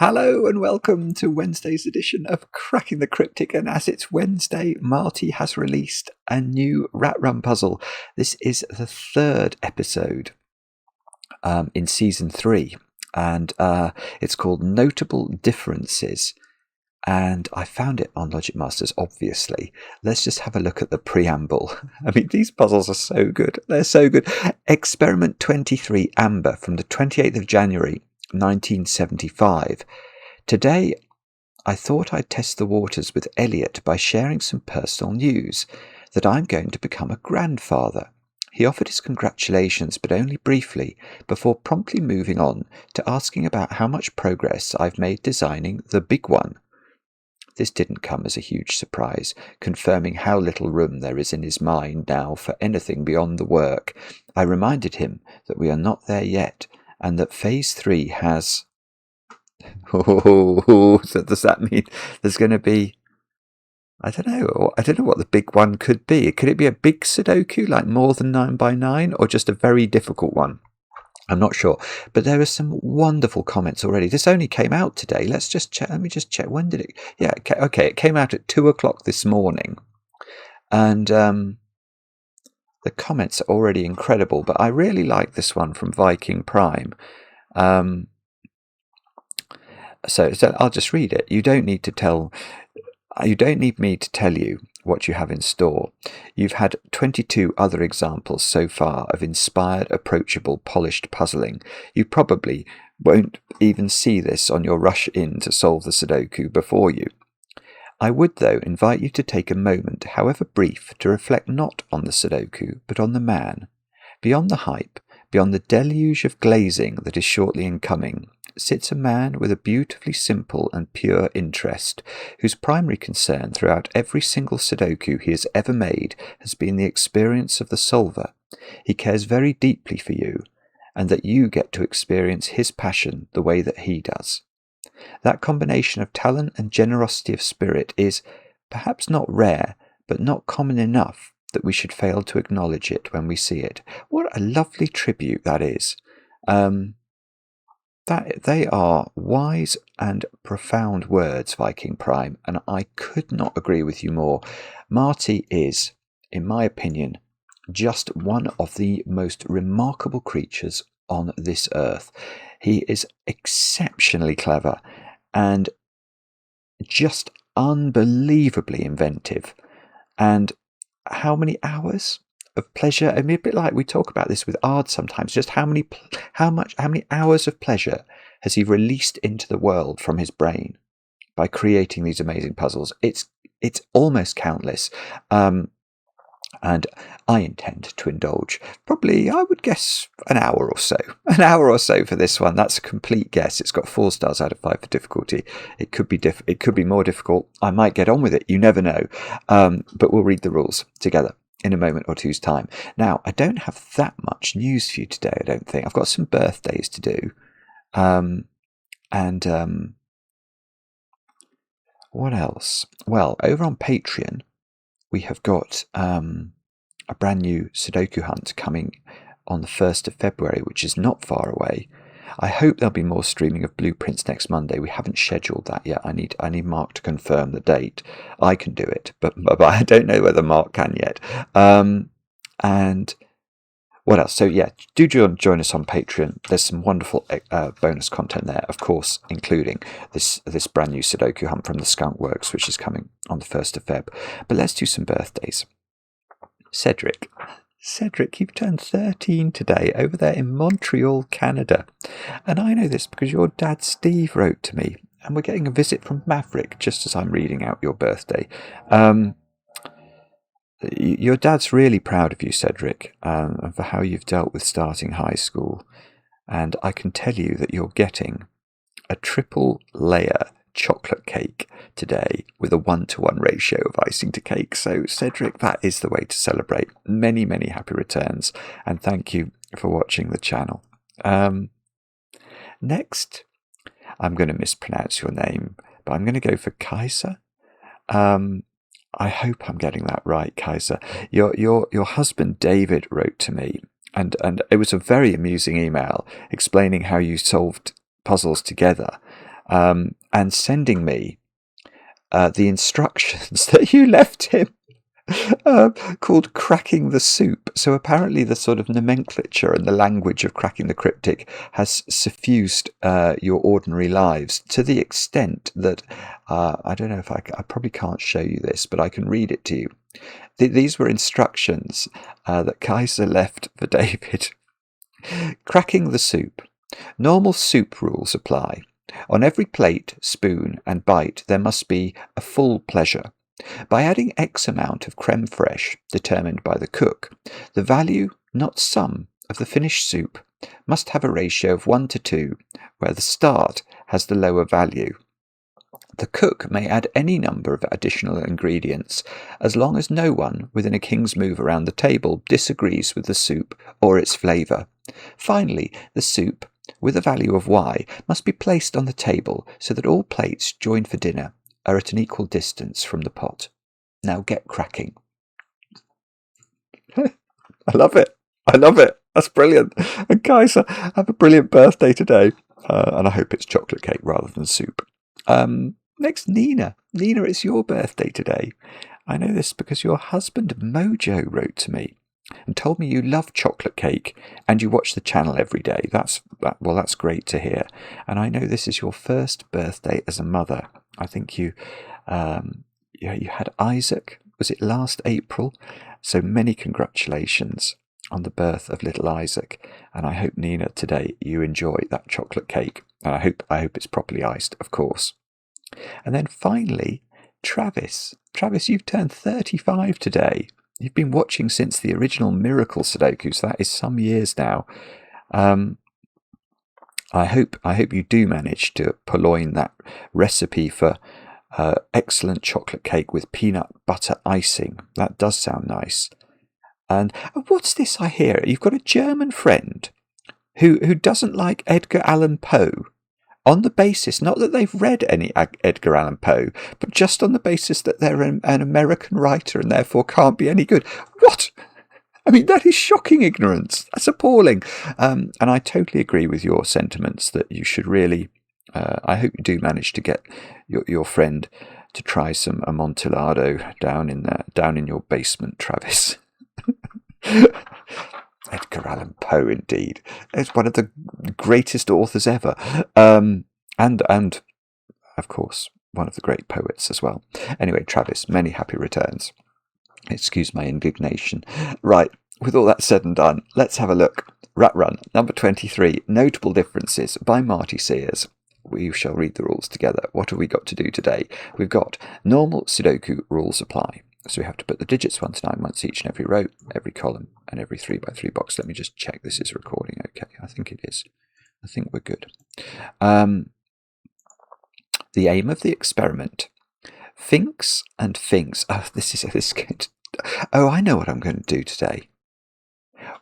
Hello and welcome to Wednesday's edition of Cracking the Cryptic, and as it's Wednesday, Marty has released a new Rat Run puzzle. This is the third episode in season 3, and it's called Notable Differences, and I found it on Logic Masters, obviously. Let's just have a look at the preamble. I mean, these puzzles are so good. They're so good. Experiment 23 Amber from the 28th of January 1975. Today, I thought I'd test the waters with Elliot by sharing some personal news that I'm going to become a grandfather. He offered his congratulations, but only briefly, before promptly moving on to asking about how much progress I've made designing the big one. This didn't come as a huge surprise, confirming how little room there is in his mind now for anything beyond the work. I reminded him that we are not there yet, and that Phase 3 has... So does that mean there's going to be... I don't know what the big one could be. Could it be a big Sudoku, like more than 9 by 9, or just a very difficult one? I'm not sure. But there are some wonderful comments already. This only came out today. Let's just check. Let me just check. When did it... Yeah, okay. It came out at 2 o'clock this morning. And... the comments are already incredible, but I really like this one from Viking Prime. So I'll just read it. You don't need me to tell you what you have in store. You've had 22 other examples so far of inspired, approachable, polished puzzling. You probably won't even see this on your rush in to solve the Sudoku before you. I would, though, invite you to take a moment, however brief, to reflect not on the Sudoku, but on the man. Beyond the hype, beyond the deluge of glazing that is shortly incoming, sits a man with a beautifully simple and pure interest, whose primary concern throughout every single Sudoku he has ever made has been the experience of the solver. He cares very deeply for you, and that you get to experience his passion the way that he does. That combination of talent and generosity of spirit is, perhaps not rare, but not common enough that we should fail to acknowledge it when we see it. What a lovely tribute that is. That they are wise and profound words, Viking Prime, and I could not agree with you more. Marty is, in my opinion, just one of the most remarkable creatures on this earth. He is exceptionally clever and just unbelievably inventive. And how many hours of pleasure? I mean, a bit like we talk about this with art sometimes. Just how many hours of pleasure has he released into the world from his brain by creating these amazing puzzles? It's almost countless. And I intend to indulge probably, I would guess, an hour or so for this one. That's a complete guess. It's got 4 stars out of 5 for difficulty. It could be more difficult. I might get on with it. You never know. But we'll read the rules together in a moment or two's time. Now, I don't have that much news for you today, I don't think. I've got some birthdays to do. What else? Well, over on Patreon, we have got a brand new Sudoku hunt coming on the 1st of February, which is not far away. I hope there'll be more streaming of blueprints next Monday. We haven't scheduled that yet. I need Mark to confirm the date. I can do it, but I don't know whether Mark can yet. And what else? So yeah, do join us on Patreon. There's some wonderful bonus content there, of course, including this brand new Sudoku hunt from the Skunk Works, which is coming on the 1st of Feb. But let's do some birthdays. Cedric, you've turned 13 today over there in Montreal, Canada. And I know this because your dad Steve wrote to me, and we're getting a visit from Maverick just as I'm reading out your birthday. Your dad's really proud of you, Cedric, and for how you've dealt with starting high school. And I can tell you that you're getting a triple layer chocolate cake today with a 1-to-1 ratio of icing to cake. So, Cedric, that is the way to celebrate. Many, many happy returns. And thank you for watching the channel. Next, I'm going to mispronounce your name, but I'm going to go for Kaiser. I hope I'm getting that right, Kaiser. Your husband David wrote to me, and it was a very amusing email explaining how you solved puzzles together. and sending me the instructions that you left him called cracking the soup. So apparently the sort of nomenclature and the language of cracking the cryptic has suffused your ordinary lives to the extent that I don't know if I probably can't show you this, but I can read it to you. These were instructions that Kaiser left for David. Cracking the soup. Normal soup rules apply. On every plate, spoon and bite there must be a full pleasure. By adding X amount of creme fraiche, determined by the cook, the value, not sum, of the finished soup must have a ratio of 1 to 2, where the start has the lower value. The cook may add any number of additional ingredients, as long as no one within a king's move around the table disagrees with the soup or its flavour. Finally, the soup, with a value of Y, must be placed on the table so that all plates joined for dinner are at an equal distance from the pot. Now get cracking. I love it. I love it. That's brilliant. And guys, have a brilliant birthday today. And I hope it's chocolate cake rather than soup. Next, Nina. Nina, it's your birthday today. I know this because your husband Mojo wrote to me and told me you love chocolate cake and you watch the channel every day. That's great to hear. And I know this is your first birthday as a mother. I think you had Isaac, was it last April? So many congratulations on the birth of little Isaac. And I hope, Nina, today you enjoy that chocolate cake. And I hope it's properly iced, of course. And then finally, Travis. Travis, you've turned 35 today. You've been watching since the original Miracle Sudoku, so that is some years now. I hope you do manage to purloin that recipe for excellent chocolate cake with peanut butter icing. That does sound nice. And what's this I hear? You've got a German friend who doesn't like Edgar Allan Poe, on the basis, not that they've read any Edgar Allan Poe, but just on the basis that they're an American writer and therefore can't be any good. What? I mean, that is shocking ignorance. That's appalling. And I totally agree with your sentiments that you should really, I hope you do manage to get your friend to try some Amontillado down in your basement, Travis. Edgar Allan Poe, indeed. It's one of the greatest authors ever. And of course, one of the great poets as well. Anyway, Travis, many happy returns. Excuse my indignation. Right, with all that said and done, let's have a look. Rat Run, number 23, Notable Differences by Marty Sears. We shall read the rules together. What have we got to do today? We've got normal Sudoku rules apply. So we have to put the digits 1 to 9 once each in every row, every column, and every 3x3 box. Let me just check this is recording okay. I think it is. I think we're good. The aim of the experiment. Finkz and Phinx. Oh, this is good. Oh, I know what I'm going to do today.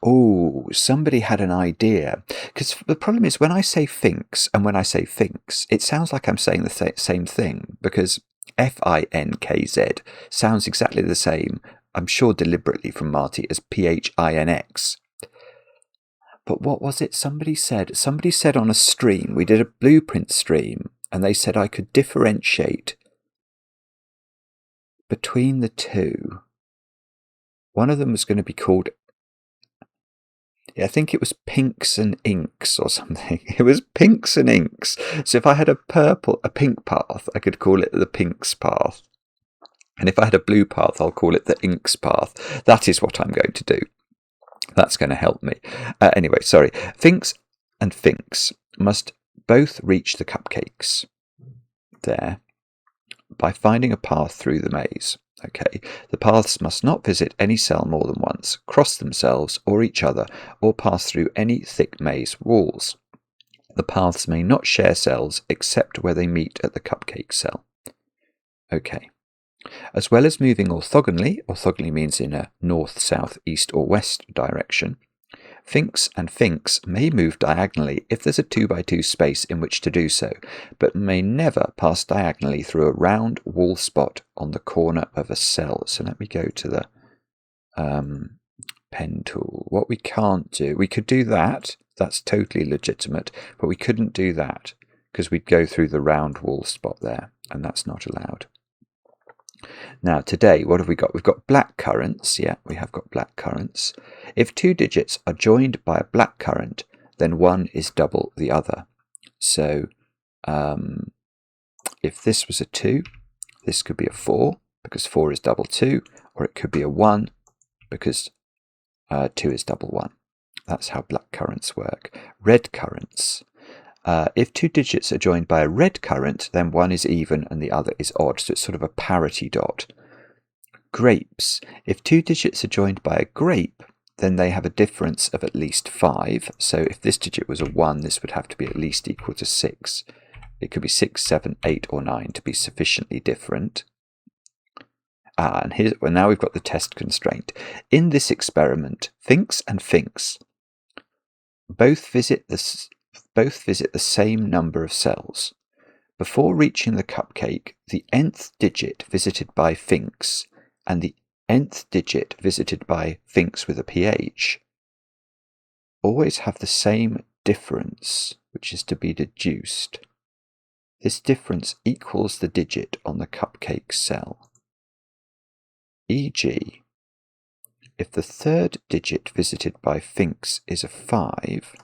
Oh, somebody had an idea. Because the problem is when I say Finkz and when I say Phinx, it sounds like I'm saying the same thing, because Finkz sounds exactly the same, I'm sure deliberately from Marty, as Phinx. But what was it somebody said? Somebody said on a stream, we did a blueprint stream, and they said I could differentiate between the two. One of them was going to be called, I think it was Pinks and Inks or something. It was Pinks and Inks. So if I had a pink path, I could call it the Pinks path. And if I had a blue path, I'll call it the Inks path. That is what I'm going to do. That's going to help me. Anyway, sorry. Finkz and Phinx must both reach the cupcakes there by finding a path through the maze. Okay, the paths must not visit any cell more than once, cross themselves or each other, or pass through any thick maze walls. The paths may not share cells except where they meet at the cupcake cell. Okay. As well as moving orthogonally means in a north, south, east or west direction, Finkz and Phinx may move diagonally if there's a 2x2 space in which to do so, but may never pass diagonally through a round wall spot on the corner of a cell. So let me go to the pen tool. What we can't do, we could do that, that's totally legitimate, but we couldn't do that because we'd go through the round wall spot there, and that's not allowed. Now today, what have we got? We've got blackcurrants. Yeah, we have got blackcurrants. If two digits are joined by a blackcurrant, then one is double the other. So if this was a 2, this could be a 4, because 4 is double 2, or it could be a 1, because 2 is double 1. That's how blackcurrants work. Redcurrants. If two digits are joined by a redcurrant, then one is even and the other is odd. So it's sort of a parity dot. Grapes. If two digits are joined by a grape, then they have a difference of at least 5. So if this digit was a 1, this would have to be at least equal to 6. It could be 6, 7, 8, or 9 to be sufficiently different. And now we've got the test constraint. In this experiment, Finkz and Phinx both visit the same number of cells. Before reaching the cupcake, the nth digit visited by Finkz and the nth digit visited by Phinx with a pH always have the same difference, which is to be deduced. This difference equals the digit on the cupcake cell. E.g., if the third digit visited by Phinx is a 5,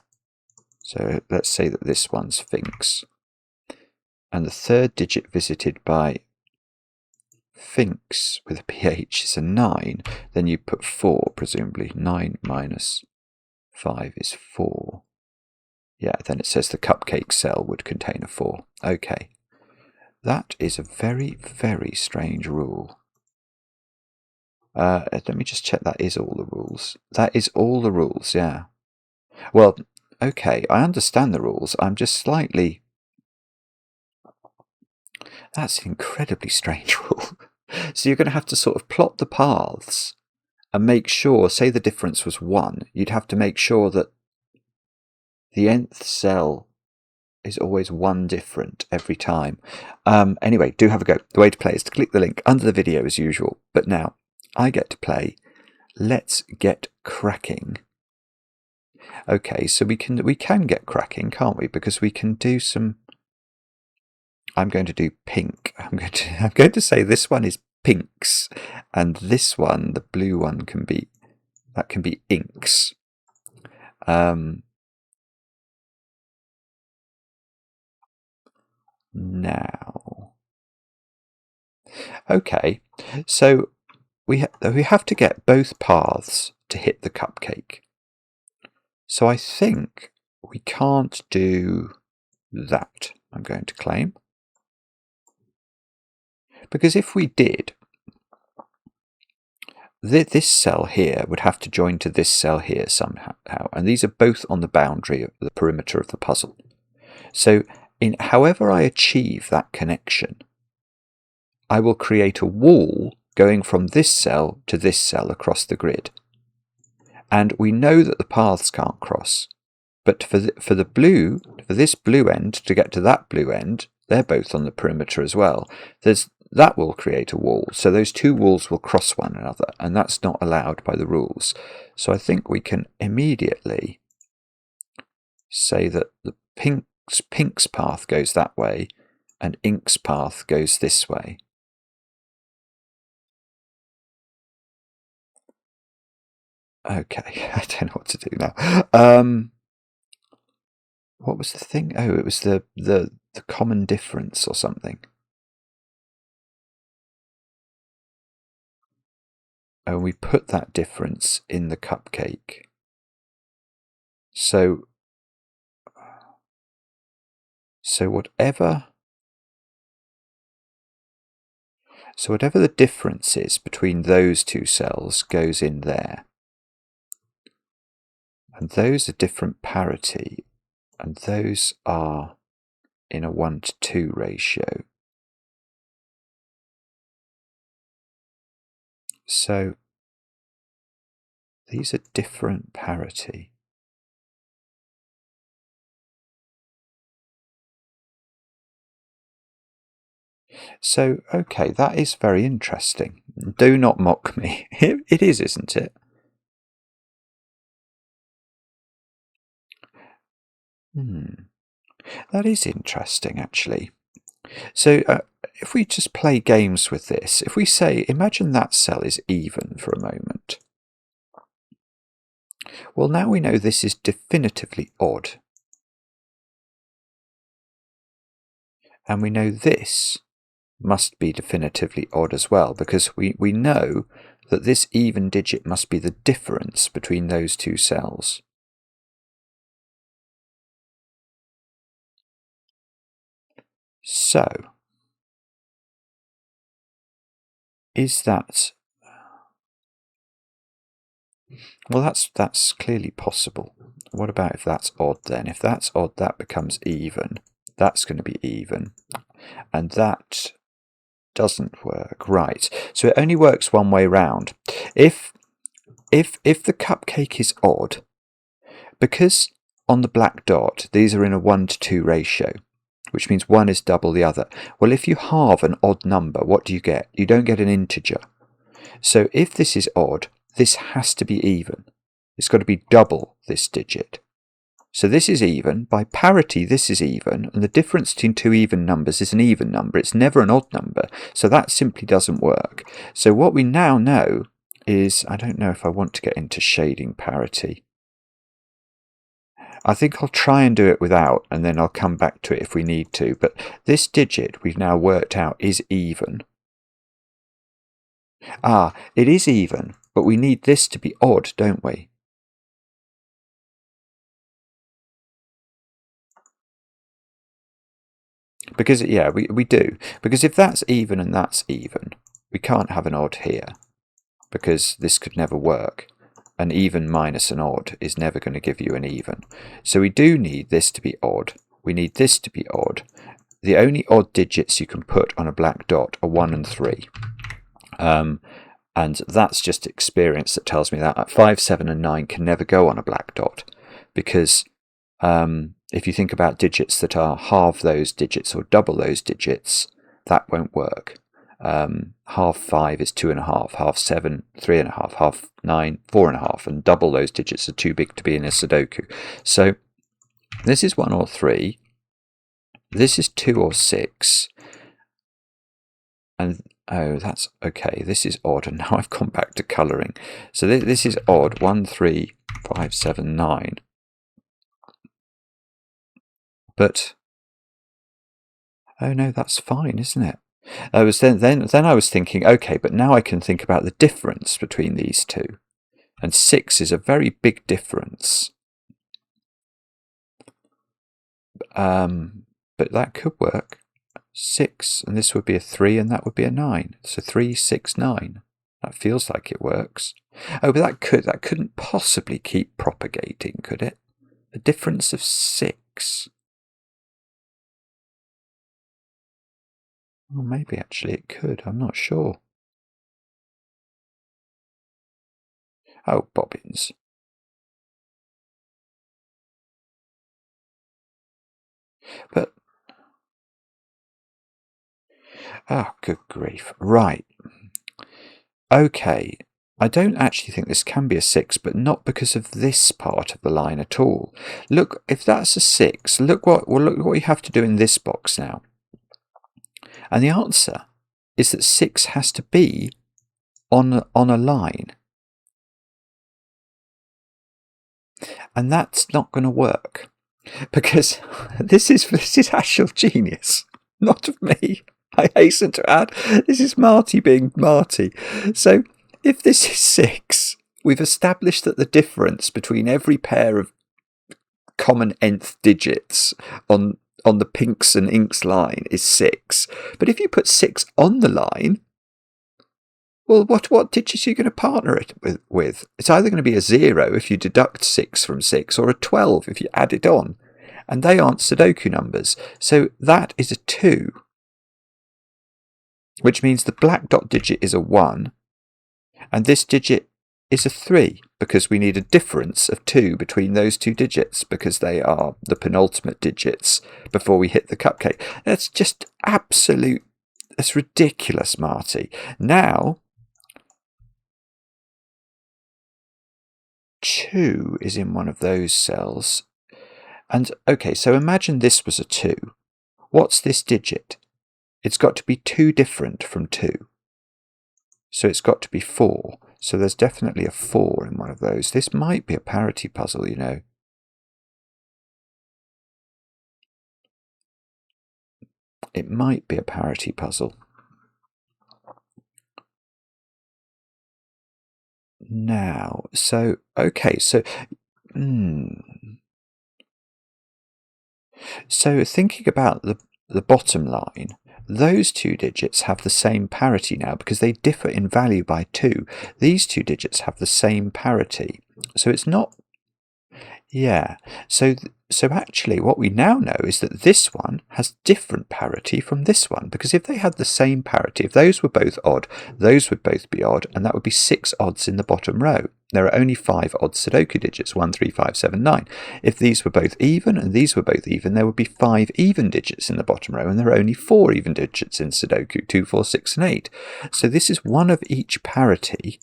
so let's say that this one's Phinx, and the third digit visited by Phinx with a pH is a 9, then you put 4, presumably. 9 minus 5 is 4. Yeah, then it says the cupcake cell would contain a 4. Okay. That is a very, very strange rule. Let me just check that is all the rules. That is all the rules, yeah. Well, okay, I understand the rules. I'm just slightly... That's an incredibly strange rule. So you're going to have to sort of plot the paths and make sure, say the difference was 1, you'd have to make sure that the nth cell is always 1 different every time. Anyway, do have a go. The way to play is to click the link under the video as usual. But now, I get to play Let's Get Cracking. Okay, so we can get cracking, can't we? Because we can do some... I'm going to do pink. I'm going to say this one is pinks, and this one, the blue one, can be inks. Now, okay, so we have to get both paths to hit the cupcake. So I think we can't do that, I'm going to claim. Because if we did, this cell here would have to join to this cell here somehow, and these are both on the boundary of the perimeter of the puzzle. So however I achieve that connection, I will create a wall going from this cell to this cell across the grid. And we know that the paths can't cross, but for this blue end to get to that blue end, they're both on the perimeter as well. That will create a wall, so those two walls will cross one another, and that's not allowed by the rules. So I think we can immediately say that the pink's path goes that way, and ink's path goes this way. Okay, I don't know what to do now. What was the thing? Oh, it was the common difference or something. And we put that difference in the cupcake. So whatever the difference is between those two cells goes in there. And those are different parity, and those are in a 1:2 ratio. So these are different parity. So, okay, that is very interesting. Do not mock me. It is, isn't it? That is interesting, actually. So if we just play games with this, if we say, imagine that cell is even for a moment. Well, now we know this is definitively odd. And we know this must be definitively odd as well, because we know that this even digit must be the difference between those two cells. So, is that... Well, that's clearly possible. What about if that's odd then? If that's odd, that becomes even. That's going to be even. And that doesn't work. Right. So it only works one way round. If the cupcake is odd, because on the black dot, these are in a 1:2 ratio, which means one is double the other. Well, if you halve an odd number, what do you get? You don't get an integer. So if this is odd, this has to be even. It's got to be double this digit. So this is even. By parity, this is even. And the difference between two even numbers is an even number. It's never an odd number. So that simply doesn't work. So what we now know is, I don't know if I want to get into shading parity. I think I'll try and do it without, and then I'll come back to it if we need to. But this digit we've now worked out is even. Ah, it is even, but we need this to be odd, don't we? Because, yeah, we do. Because if that's even and that's even, we can't have an odd here, because this could never work. An even minus an odd is never going to give you an even. So we do need this to be odd. We need this to be odd. The only odd digits you can put on a black dot are 1 and 3. And that's just experience that tells me that 5, 7 and 9 can never go on a black dot, because if you think about digits that are half those digits or double those digits, that won't work. Half 5 is 2.5, half 7, 3.5, half 9, 4.5, and double those digits are too big to be in a sudoku. So this is 1 or 3, this is 2 or 6, and oh, that's okay, this is odd, and now I've gone back to colouring. So this is odd, 1, 3, 5, 7, 9. But, oh no, that's fine, isn't it? I was then I was thinking, okay, but now I can think about the difference between these two. And 6 is a very big difference. But that could work. 6, and this would be a 3, and that would be a 9. So 3, 6, 9. That feels like it works. Oh, but that couldn't possibly keep propagating, could it? A difference of 6. Well, maybe actually it could. I'm not sure. Oh, bobbins. But, oh, good grief. Right. Okay. I don't actually think this can be a 6, but not because of this part of the line at all. Look, if that's a 6, look what you have to do in this box now. And the answer is that 6 has to be on a line. And that's not going to work, because this is actual genius, not of me. I hasten to add, this is Marty being Marty. So if this is 6, we've established that the difference between every pair of common nth digits on the Finkz and Phinx line is 6. But if you put 6 on the line, well, what digits are you going to partner it with? It's either going to be a 0 if you deduct 6 from 6, or a 12 if you add it on. And they aren't Sudoku numbers. So that is a 2. Which means the black dot digit is a 1. And this digit is a 3, because we need a difference of 2 between those two digits, because they are the penultimate digits before we hit the cupcake. That's just absolute... That's ridiculous, Marty. Now... 2 is in one of those cells, And okay, so imagine this was a 2. What's this digit? It's got to be 2 different from 2. So it's got to be 4. So there's definitely a 4 in one of those. This might be a parity puzzle, you know. It might be a parity puzzle. Now, so, okay, so, So thinking about the bottom line, those 2 digits have the same parity now because they differ in value by 2. These 2 digits have the same parity. So it's not... Yeah. So actually what we now know is that this one has different parity from this one, because if they had the same parity, if those were both odd, those would both be odd, and that would be 6 odds in the bottom row. There are only 5 odd Sudoku digits, 1, 3, 5, 7, 9. If these were both even and these were both even, there would be 5 even digits in the bottom row, and there are only 4 even digits in Sudoku, 2, 4, 6, and 8. So this is one of each parity.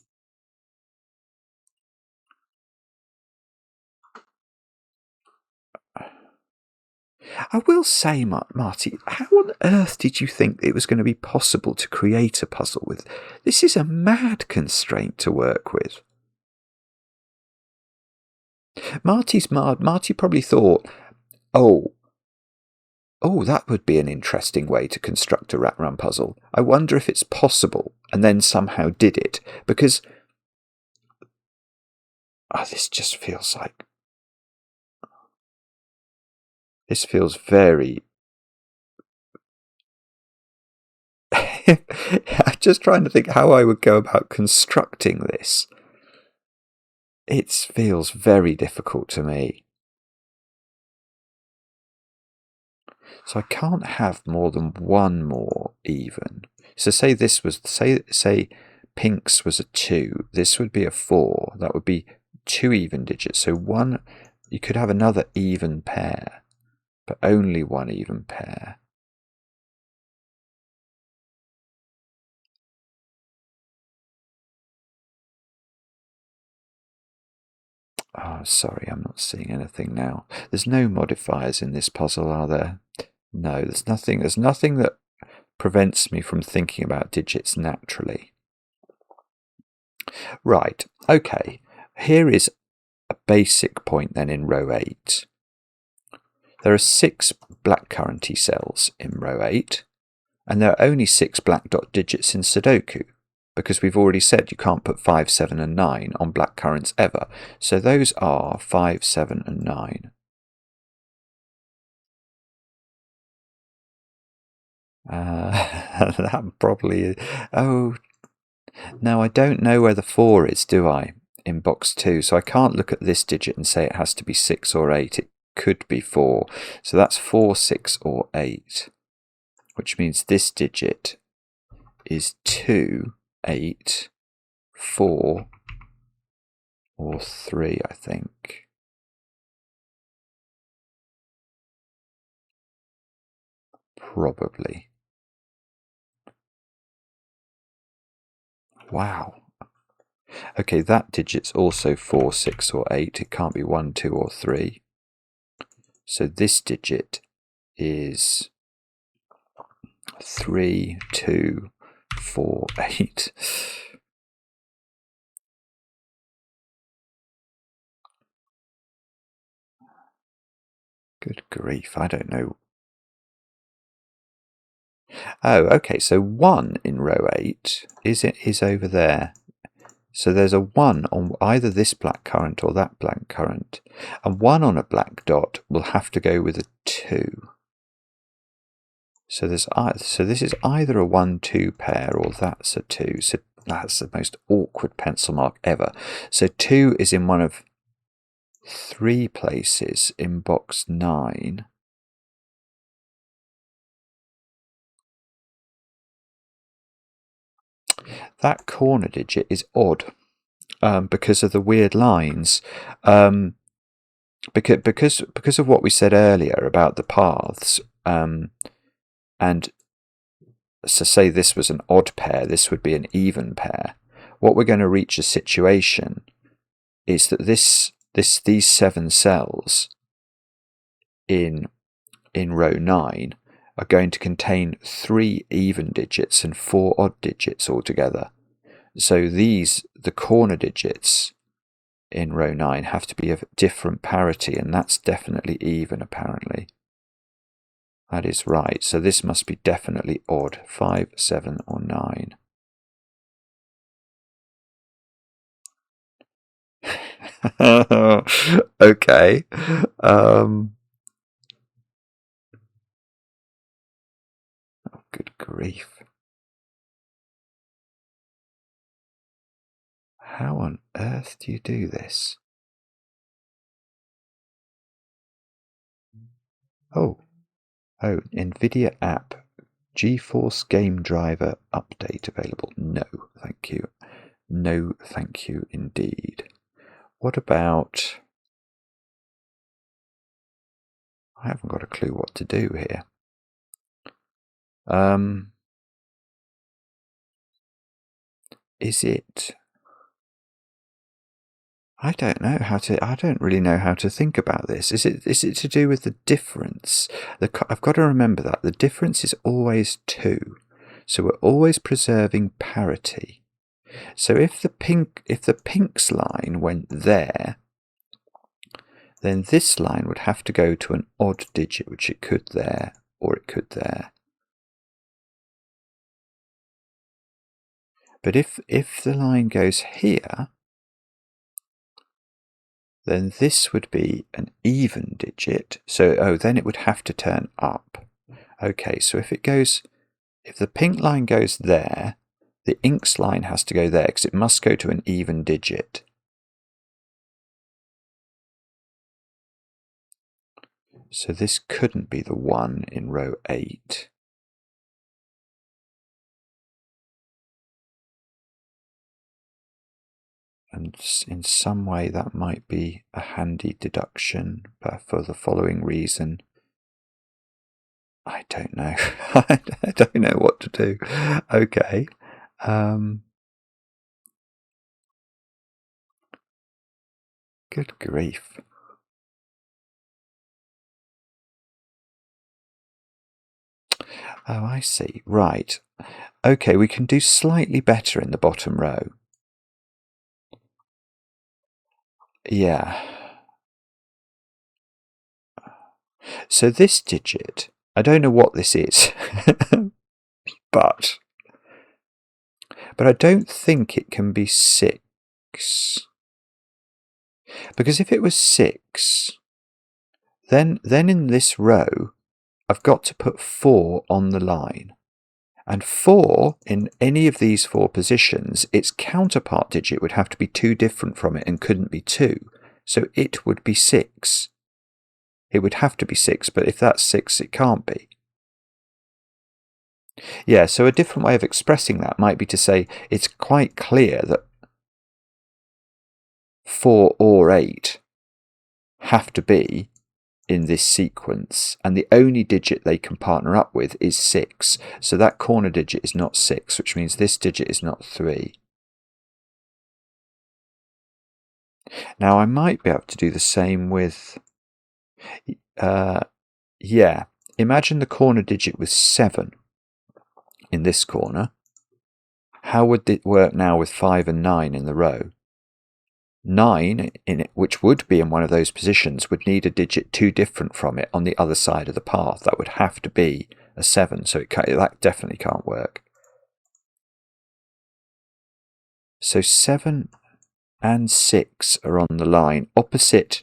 I will say, Marty, how on earth did you think it was going to be possible to create a puzzle with? This is a mad constraint to work with. Marty probably thought, oh, that would be an interesting way to construct a rat run puzzle. I wonder if it's possible, and then somehow did it, because this just feels like... This feels very... I'm just trying to think how I would go about constructing this. It feels very difficult to me. So I can't have more than one more even. So say this was, say Finkz was a 2. This would be a 4. That would be 2 even digits. So one, you could have another even pair, but only one even pair. Oh, sorry, I'm not seeing anything now. There's no modifiers in this puzzle, are there? No, there's nothing that prevents me from thinking about digits naturally. Right, okay. Here is a basic point then in row 8. There are 6 blackcurranty cells in row 8, and there are only 6 black dot digits in Sudoku, because we've already said you can't put 5, 7 and 9 on blackcurrants ever. So those are 5, 7 and 9. That probably... Oh, now I don't know where the 4 is, do I, in box 2? So I can't look at this digit and say it has to be 6 or 8. It could be 4. So that's 4, 6 or 8, which means this digit is 2, 8, 4 or 3, I think. Probably. Wow. Okay, that digit's also 4, 6 or 8. It can't be 1, 2 or 3. So this digit is 3, 2, 4, 8. Good grief, I don't know. Oh, okay, so 1 in row 8 is over there. So there's a 1 on either this blackcurrant or that blackcurrant. And 1 on a black dot will have to go with a 2. So this is either a 1-2 pair or that's a 2. So that's the most awkward pencil mark ever. So 2 is in one of 3 places in box 9. That corner digit is odd because of the weird lines. Because of what we said earlier about the paths. And so say this was an odd pair, this would be an even pair. What we're going to reach a situation is that these 7 cells in row 9 are going to contain 3 even digits and 4 odd digits altogether. So the corner digits in row 9 have to be of different parity, and that's definitely even apparently. That is right. So this must be definitely odd. 5, 7 or 9. Okay. Oh, good grief. How on earth do you do this? Oh, NVIDIA app GeForce game driver update available. No, thank you. No, thank you indeed. What about... I haven't got a clue what to do here. Is it... I don't really know how to think about this. Is it to do with the difference? I've got to remember that the difference is always 2. So we're always preserving parity. So if the Fink's line went there, then this line would have to go to an odd digit, which it could there, or it could there. But if the line goes here, then this would be an even digit. So, then it would have to turn up. Okay, so if the pink line goes there, the Inks line has to go there because it must go to an even digit. So this couldn't be the 1 in row 8. And in some way that might be a handy deduction, but for the following reason, I don't know. I don't know what to do. Okay. Good grief. Oh, I see. Right. Okay, we can do slightly better in the bottom row. Yeah. So this digit, I don't know what this is, but I don't think it can be 6. Because if it was 6, then in this row, I've got to put 4 on the line. And 4, in any of these 4 positions, its counterpart digit would have to be 2 different from it and couldn't be 2. So it would be 6. It would have to be 6, but if that's 6, it can't be. Yeah, so a different way of expressing that might be to say it's quite clear that 4 or 8 have to be in this sequence, and the only digit they can partner up with is 6. So that corner digit is not 6, which means this digit is not 3. Now I might be able to do the same with... yeah, imagine the corner digit was 7 in this corner. How would it work now with 5 and 9 in the row? 9, in it, which would be in one of those positions, would need a digit 2 different from it on the other side of the path. That would have to be a 7, so that definitely can't work. So 7 and 6 are on the line opposite.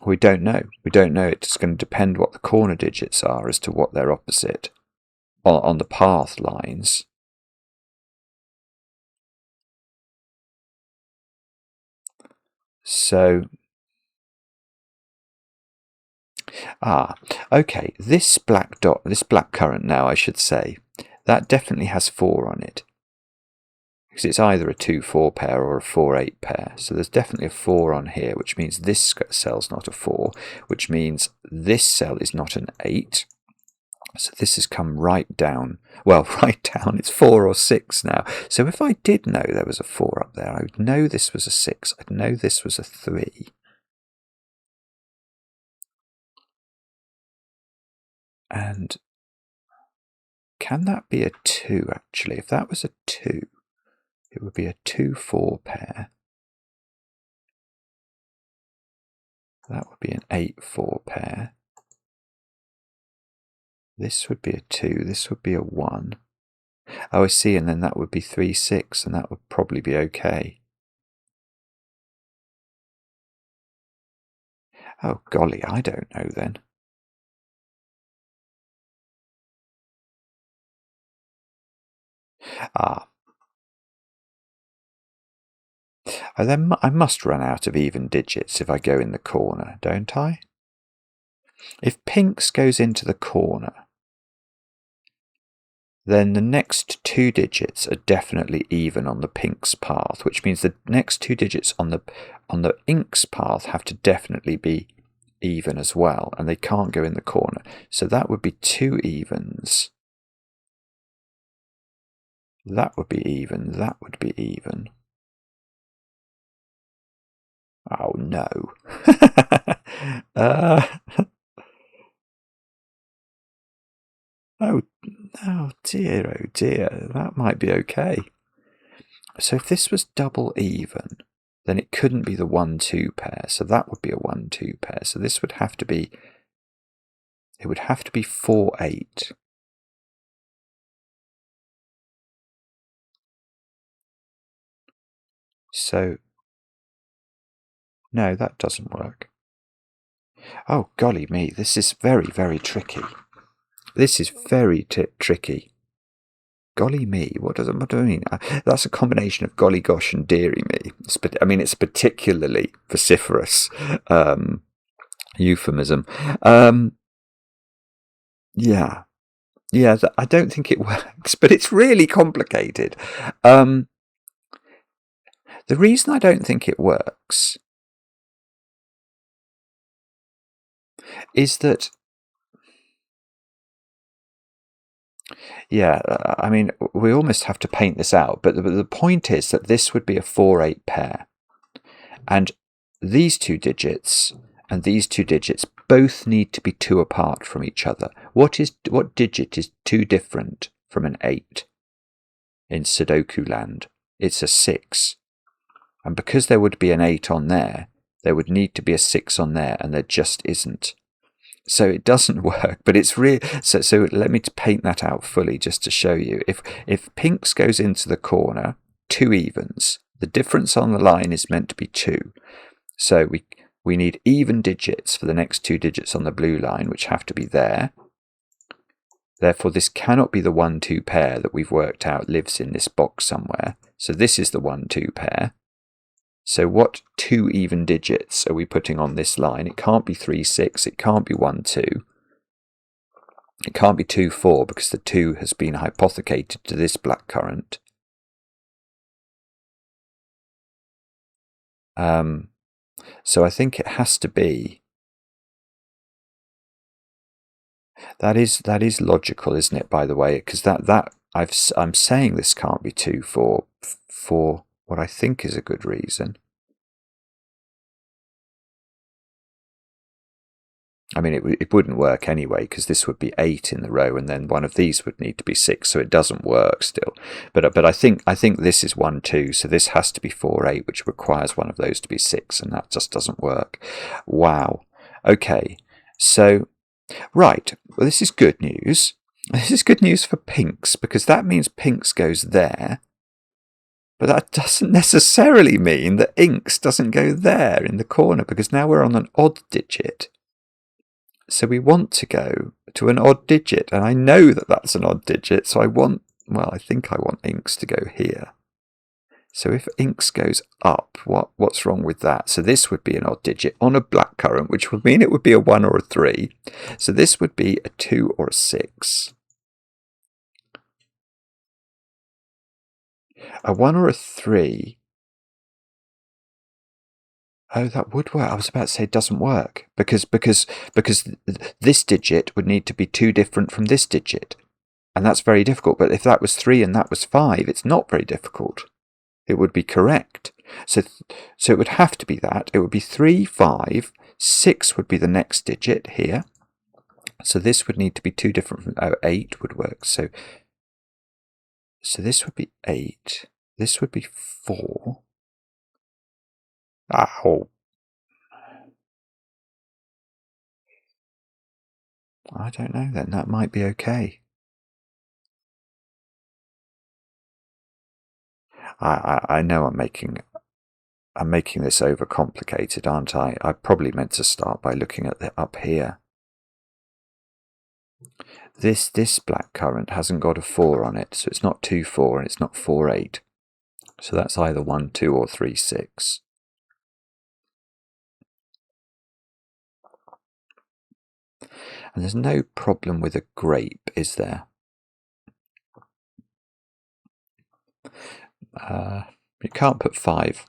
We don't know. We don't know. It's going to depend what the corner digits are as to what they're opposite on the path lines. So, okay, this blackcurrant now, I should say, that definitely has 4 on it. Because it's either a 2-4 pair or a 4-8 pair. So there's definitely a 4 on here, which means this cell's not a 4, which means this cell is not an 8. So this has come right down. Well, right down, it's 4 or 6 now. So if I did know there was a 4 up there, I would know this was a 6. I'd know this was a 3. And can that be a 2, actually? If that was a 2, it would be a 2-4 pair. That would be an 8-4 pair. This would be a 2, this would be a 1. Oh, I see, and then that would be 3-6, and that would probably be okay. Oh, golly, I don't know then. Then I must run out of even digits if I go in the corner, don't I? If Phinx goes into the corner, then the next 2 digits are definitely even on the Phinx path, which means the next 2 digits on the Inks path have to definitely be even as well, and they can't go in the corner. So that would be 2 evens. That would be even. That would be even. Oh no. Oh dear, that might be okay. So if this was double even, then it couldn't be the 1-2 pair, so that would be a 1-2 pair. So this would have to be, it would have to be 4-8. So, no, that doesn't work. Oh, golly me, this is very, very tricky. This is very tricky. Golly me, what do I mean? That's a combination of golly gosh and dearie me. I mean, it's a particularly vociferous euphemism. Yeah, I don't think it works, but it's really complicated. The reason I don't think it works is that, yeah, I mean, we almost have to paint this out, but the point is that this would be a 4-8 pair, and these 2 digits and these 2 digits both need to be 2 apart from each other. What digit is 2 different from an 8 in Sudoku land? It's a 6. And because there would be an 8 on there would need to be a 6 on there, and there just isn't. So it doesn't work, but it's real. So let me paint that out fully just to show you. If Phinx goes into the corner, 2 evens. The difference on the line is meant to be 2. So we need even digits for the next 2 digits on the blue line, which have to be there. Therefore, this cannot be the 1-2 pair that we've worked out lives in this box somewhere. So this is the 1-2 pair. So what 2 even digits are we putting on this line? It can't be 3-6, it can't be 1-2. It can't be 2-4 because the 2 has been hypothecated to this blackcurrant. So I think it has to be. That is logical, isn't it? By the way, because I'm saying this can't be 2-4 for what I think is a good reason. I mean, it wouldn't work anyway, because this would be 8 in the row, and then one of these would need to be 6, so it doesn't work still. But I think this is 1-2, so this has to be 4-8, which requires one of those to be 6, and that just doesn't work. Wow. Okay, so right. Well, this is good news. This is good news for Phinx, because that means Phinx goes there. But that doesn't necessarily mean that Inks doesn't go there in the corner, because now we're on an odd digit. So we want to go to an odd digit, and I know that that's an odd digit, so I think I want Inks to go here. So if Inks goes up, what's wrong with that? So this would be an odd digit on a blackcurrant, which would mean it would be a 1 or a 3. So this would be a 2 or a 6. A 1 or a 3. Oh, that would work. I was about to say it doesn't work because this digit would need to be 2 different from this digit, and that's very difficult. But if that was 3 and that was 5, it's not very difficult. It would be correct. So it would have to be that. It would be 3, 5, 6 would be the next digit here. So this would need to be 2 different from 8 would work. So this would be 8. This would be 4. Ow. I don't know then. That might be okay. I know I'm making this overcomplicated, aren't I? I probably meant to start by looking at the up here. This blackcurrant hasn't got a 4 on it, so it's not 2, 4, and it's not 4, 8. So that's either 1, 2, or 3, 6. And there's no problem with a grape, is there? You can't put 5.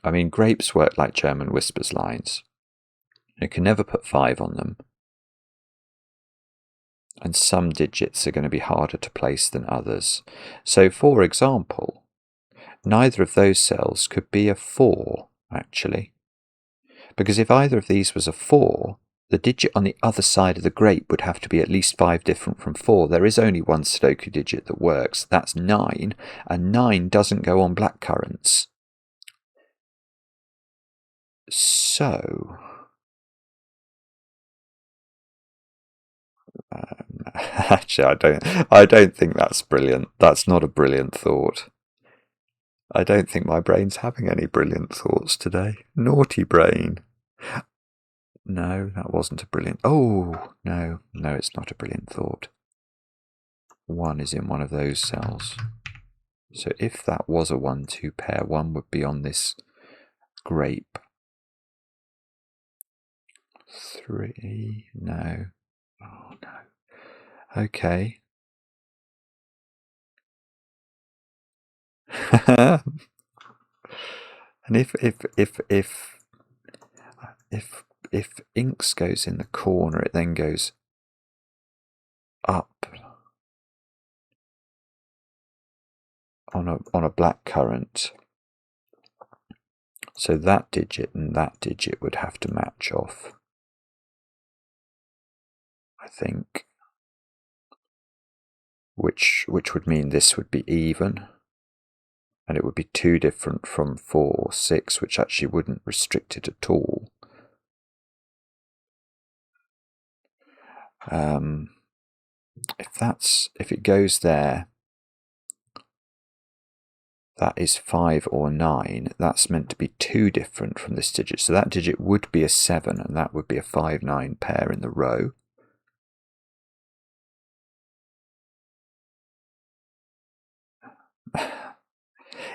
I mean, grapes work like German whispers lines. You can never put 5 on them. And some digits are going to be harder to place than others. So, for example, neither of those cells could be a 4, actually. Because if either of these was a 4, the digit on the other side of the grape would have to be at least 5 different from 4. There is only one sudoku digit that works. That's 9, and 9 doesn't go on blackcurrants. So... actually, I don't think that's brilliant. That's not a brilliant thought. I don't think my brain's having any brilliant thoughts today. Naughty brain. No, that wasn't a brilliant... Oh, no, it's not a brilliant thought. 1 is in one of those cells. So if that was a 1-2 pair, 1 would be on this grape. 3, no. Oh, no. Okay. And if inks goes in the corner, it then goes up on a blackcurrant. So that digit and that digit would have to match off, I think. Which would mean this would be even. And it would be 2 different from 4, 6, which actually wouldn't restrict it at all. If it goes there, that is 5 or 9. That's meant to be 2 different from this digit. So that digit would be a 7, and that would be a 5-9 pair in the row.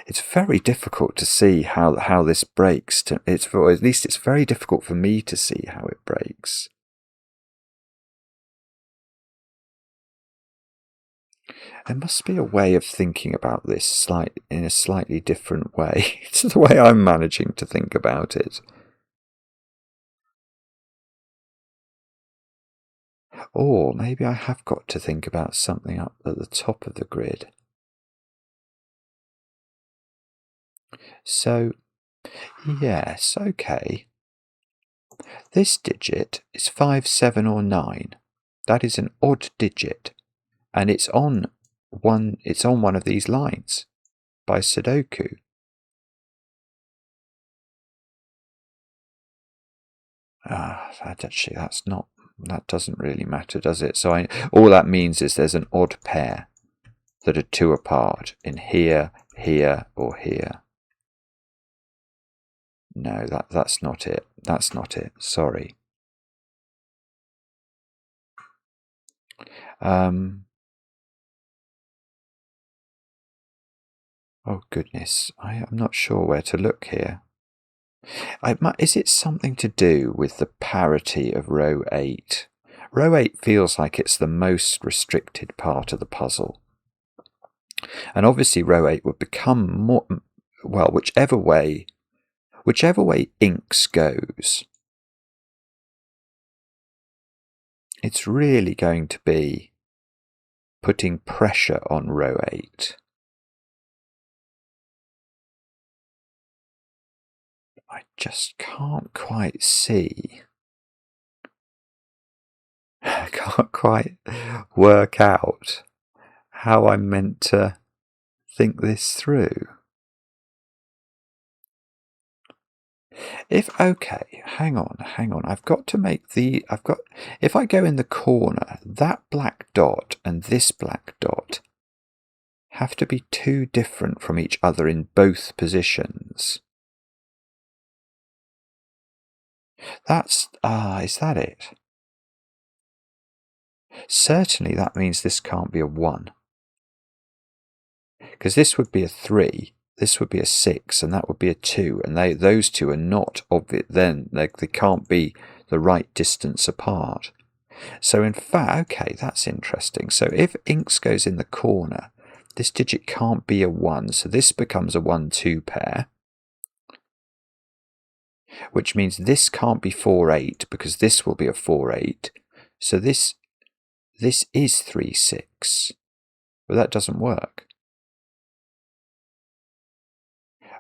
It's very difficult to see how this breaks. Or at least it's very difficult for me to see how it breaks. There must be a way of thinking about this in a slightly different way to the way I'm managing to think about it. Or maybe I have got to think about something up at the top of the grid. So, yes, okay. This digit is 5, 7, or 9. That is an odd digit, and it's on one of these lines by Sudoku. Actually, that doesn't really matter, does it? So all that means is there's an odd pair that are 2 apart in here, here, or here. No, that's not it. That's not it. Sorry. Oh goodness, I'm not sure where to look here. Is it something to do with the parity of row 8? Row 8 feels like it's the most restricted part of the puzzle. And obviously row 8 would become more... Well, whichever way inks goes, it's really going to be putting pressure on row 8. I just can't quite see I can't quite work out how I'm meant to think this through. Okay, hang on, I've got to make if I go in the corner, that black dot and this black dot have to be too different from each other in both positions. Is that it? Certainly that means this can't be a 1. Because this would be a 3, this would be a 6, and that would be a 2, and those two are not obvious, then they can't be the right distance apart. So in fact, okay, that's interesting. So if Inks goes in the corner, this digit can't be a 1, so this becomes a 1-2 pair, which means this can't be 4-8 because this will be a 4-8. So this is 3-6. But that doesn't work.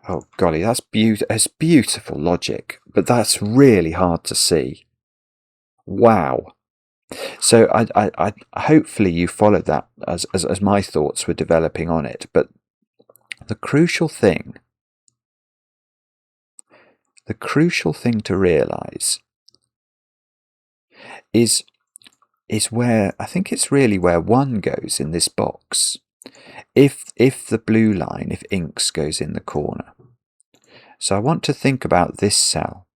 Oh golly, that's beautiful logic, but that's really hard to see. Wow. So I hopefully you followed that as my thoughts were developing on it. But the crucial thing to realise is where I think it's really where 1 goes in this box. If the blue line, if Inks goes in the corner. So I want to think about this cell,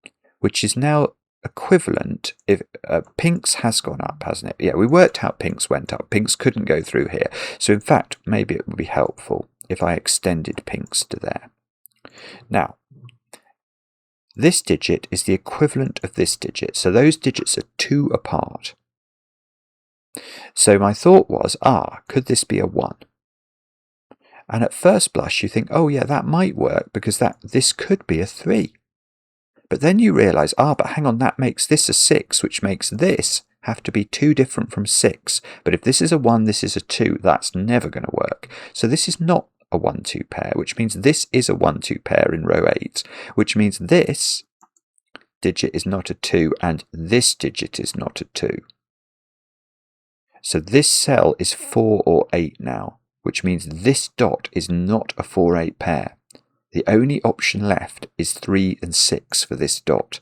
which is now equivalent if Phinx has gone up, hasn't it? Yeah, we worked out Phinx went up. Phinx couldn't go through here. So in fact, maybe it would be helpful if I extended Phinx to there. Now, this digit is the equivalent of this digit. So those digits are 2 apart. So my thought was, could this be a 1? And at first blush, you think, oh yeah, that might work because this could be a 3. But then you realise, but hang on, that makes this a 6, which makes this have to be 2 different from 6. But if this is a 1, this is a 2, that's never going to work. So this is not a 1-2 pair, which means this is a 1-2 pair in row 8, which means this digit is not a 2 and this digit is not a 2. So this cell is 4 or 8 now, which means this dot is not a 4-8 pair. The only option left is 3 and 6 for this dot.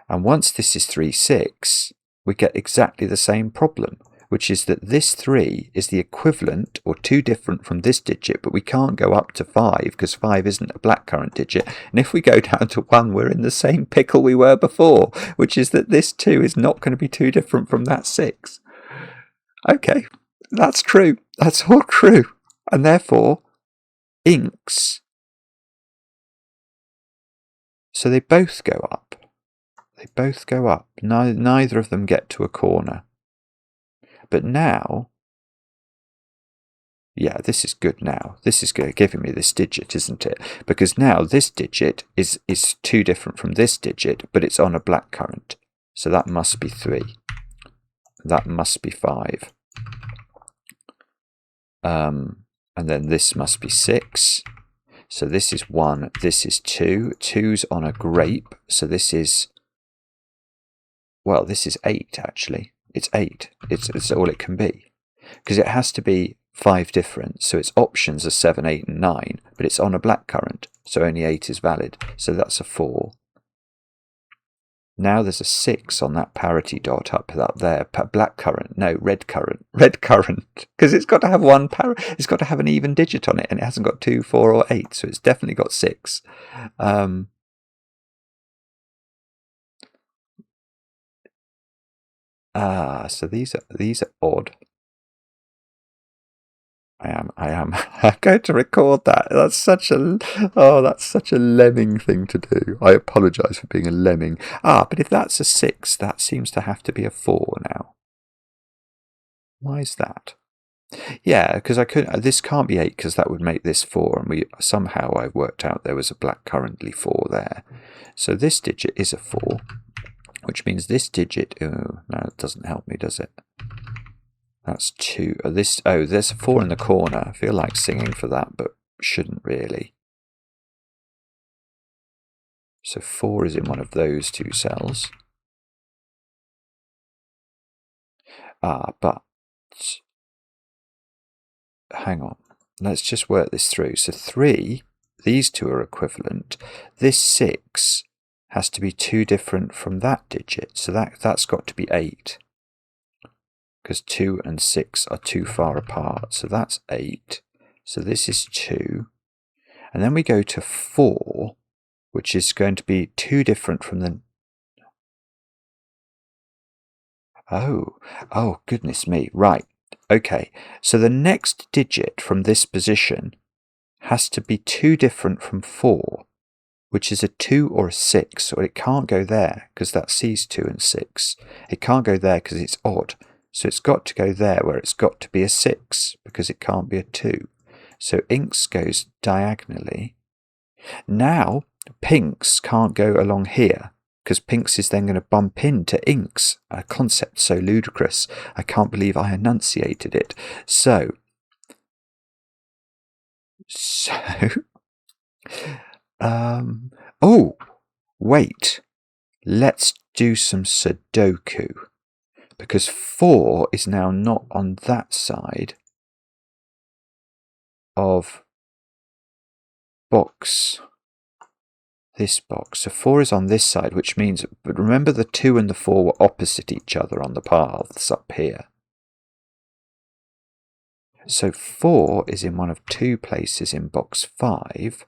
And once this is 3-6, we get exactly the same problem, which is that this 3 is the equivalent or 2 different from this digit, but we can't go up to 5 because 5 isn't a blackcurrant digit. And if we go down to 1, we're in the same pickle we were before, which is that this 2 is not going to be 2 different from that 6. Okay, that's true. That's all true. And therefore, Inks, so they both go up. They both go up. Neither of them get to a corner. But now, yeah, this is good now. This is giving me this digit, isn't it? Because now this digit is 2 different from this digit, but it's on a blackcurrant. So that must be 3. That must be 5. And then this must be 6. So this is 1, this is 2. 2's on a grape, so this is, well, this is 8 actually. It's 8. It's all it can be. Because it has to be 5 different, so its options are 7, 8 and 9, but it's on a blackcurrant, so only 8 is valid. So that's a 4. Now there's a 6 on that parity dot up there. Blackcurrant, no, redcurrant, because it's got to have it's got to have an even digit on it, and it hasn't got 2, 4, or 8, so it's definitely got 6. So these are odd. I am I'm going to record that. That's such a lemming thing to do. I apologise for being a lemming. But if that's a 6, that seems to have to be a 4 now. Why is that? Yeah, because this can't be 8 because that would make this 4, and somehow I worked out there was a blackcurrantly 4 there. So this digit is a 4, which means this digit. Oh, no, it doesn't help me, does it? That's 2. There's a 4 in the corner. I feel like singing for that, but shouldn't really. So 4 is in one of those 2 cells. But hang on. Let's just work this through. So 3, these two are equivalent. This 6 has to be 2 different from that digit. So that's got to be 8. Because 2 and 6 are too far apart. So that's 8. So this is 2. And then we go to 4, which is going to be 2 different from the... Oh, goodness me. Right. Okay. So the next digit from this position has to be 2 different from 4, which is a 2 or a 6. So it can't go there because that C's 2 and 6. It can't go there because it's odd. So it's got to go there where it's got to be a 6 because it can't be a 2. So Inks goes diagonally. Now Pinks can't go along here because Pinks is then going to bump into Inks, a concept so ludicrous. I can't believe I enunciated it. So oh, wait. Let's do some sudoku. Because 4 is now not on that side of this box. So 4 is on this side, which means, but remember the 2 and the 4 were opposite each other on the paths up here. So 4 is in one of 2 places in box 5.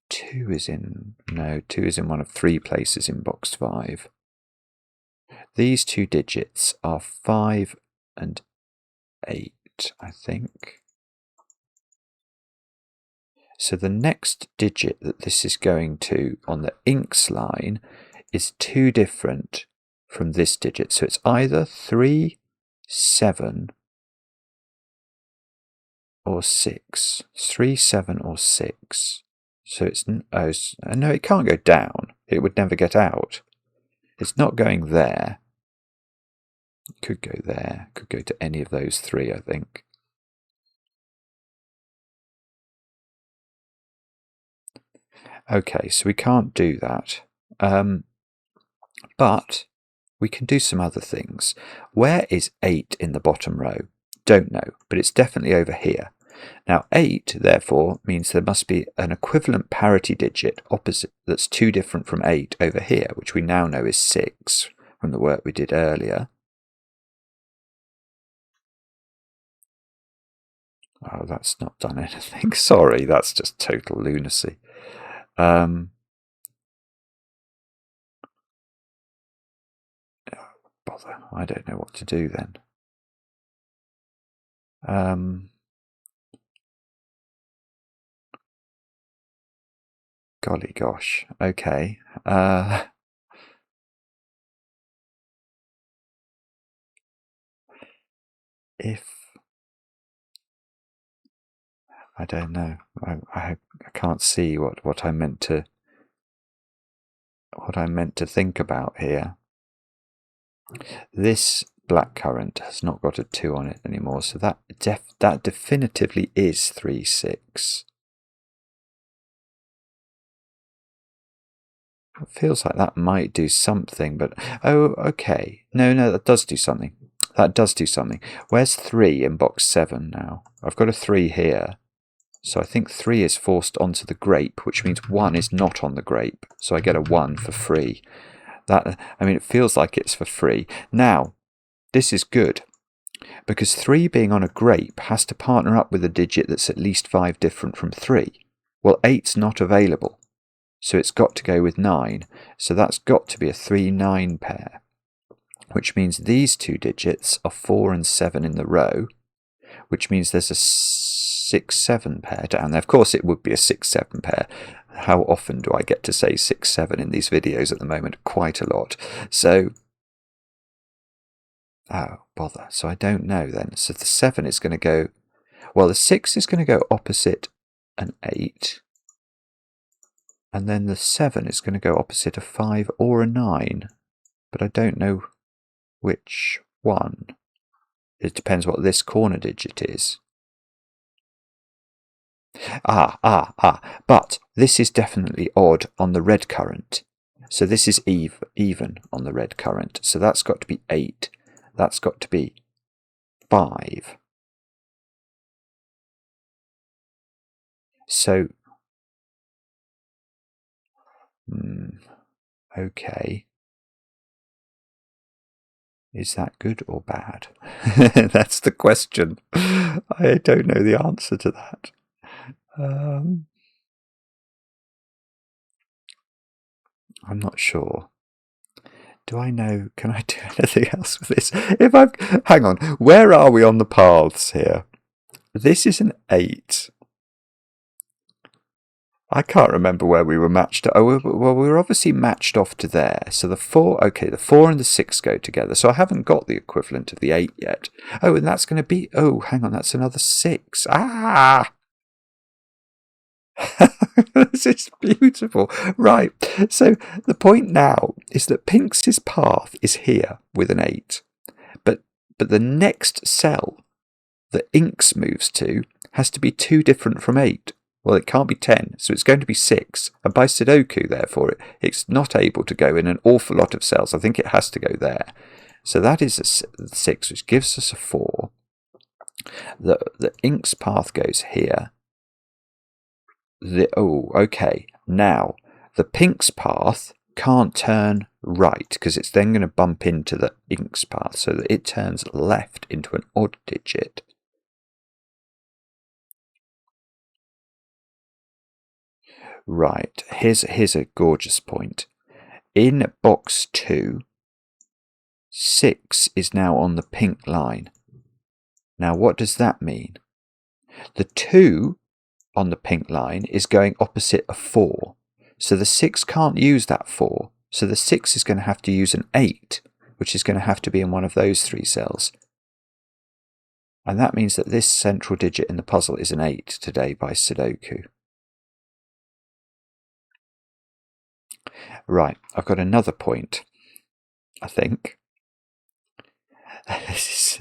2 is in one of 3 places in box 5. These 2 digits are 5 and 8, I think. So the next digit that this is going to on the Inks line is 2 different from this digit. So it's either 3, 7, or 6. 3, 7, or 6. So it's no, it can't go down. It would never get out. It's not going there. It could go there. Could go to any of those 3, I think. Okay, so we can't do that. But we can do some other things. Where is 8 in the bottom row? Don't know, but it's definitely over here. Now 8, therefore, means there must be an equivalent parity digit opposite that's 2 different from 8 over here, which we now know is 6 from the work we did earlier. Oh, that's not done anything. Sorry, that's just total lunacy. Bother. I don't know what to do then. Golly gosh. Okay. If I don't know. I can't see what I meant to think about here. This blackcurrant has not got a 2 on it anymore, so that definitively is 3, 6. It feels like that might do something, but oh, okay. No, that does do something. That does do something. Where's 3 in box 7 now? I've got a 3 here. So I think 3 is forced onto the grape, which means 1 is not on the grape. So I get a 1 for free. It feels like it's for free. Now, this is good, because 3 being on a grape has to partner up with a digit that's at least 5 different from 3. Well, 8's not available, so it's got to go with 9. So that's got to be a 3-9 pair, which means these 2 digits are 4 and 7 in the row, which means there's a 6-7 pair down there. Of course, it would be a 6-7 pair. How often do I get to say 6-7 in these videos at the moment? Quite a lot. So, oh, bother. So I don't know then. So the 7 is going to go, well, the 6 is going to go opposite an 8. And then the 7 is going to go opposite a 5 or a 9. But I don't know which one. It depends what this corner digit is. But this is definitely odd on the redcurrant. So this is even on the redcurrant. So that's got to be 8. That's got to be 5. So, okay. Is that good or bad? That's the question. I don't know the answer to that. I'm not sure. Do I know? Can I do anything else with this? Hang on. Where are we on the paths here? This is an 8. I can't remember where we were matched. Oh, well, we were obviously matched off to there. So the 4, okay, the 4 and the 6 go together. So I haven't got the equivalent of the 8 yet. Oh, and that's going to be, oh, hang on, that's another 6. Ah! This is beautiful. Right. So the point now is that Phinx's path is here with an 8. But the next cell that Inks moves to has to be 2 different from 8. Well, it can't be 10, so it's going to be 6. And by sudoku, therefore, it's not able to go in an awful lot of cells. I think it has to go there. So that is a 6, which gives us a 4. The Ink's path goes here. Okay. Now, the Phinx's path can't turn right, because it's then going to bump into the Ink's path, so that it turns left into an odd digit. Right, here's a gorgeous point. In box 2, 6 is now on the pink line. Now what does that mean? The 2 on the pink line is going opposite a 4. So the 6 can't use that 4. So the 6 is going to have to use an 8, which is going to have to be in one of those 3 cells. And that means that this central digit in the puzzle is an 8 today by sudoku. Right, I've got another point, I think.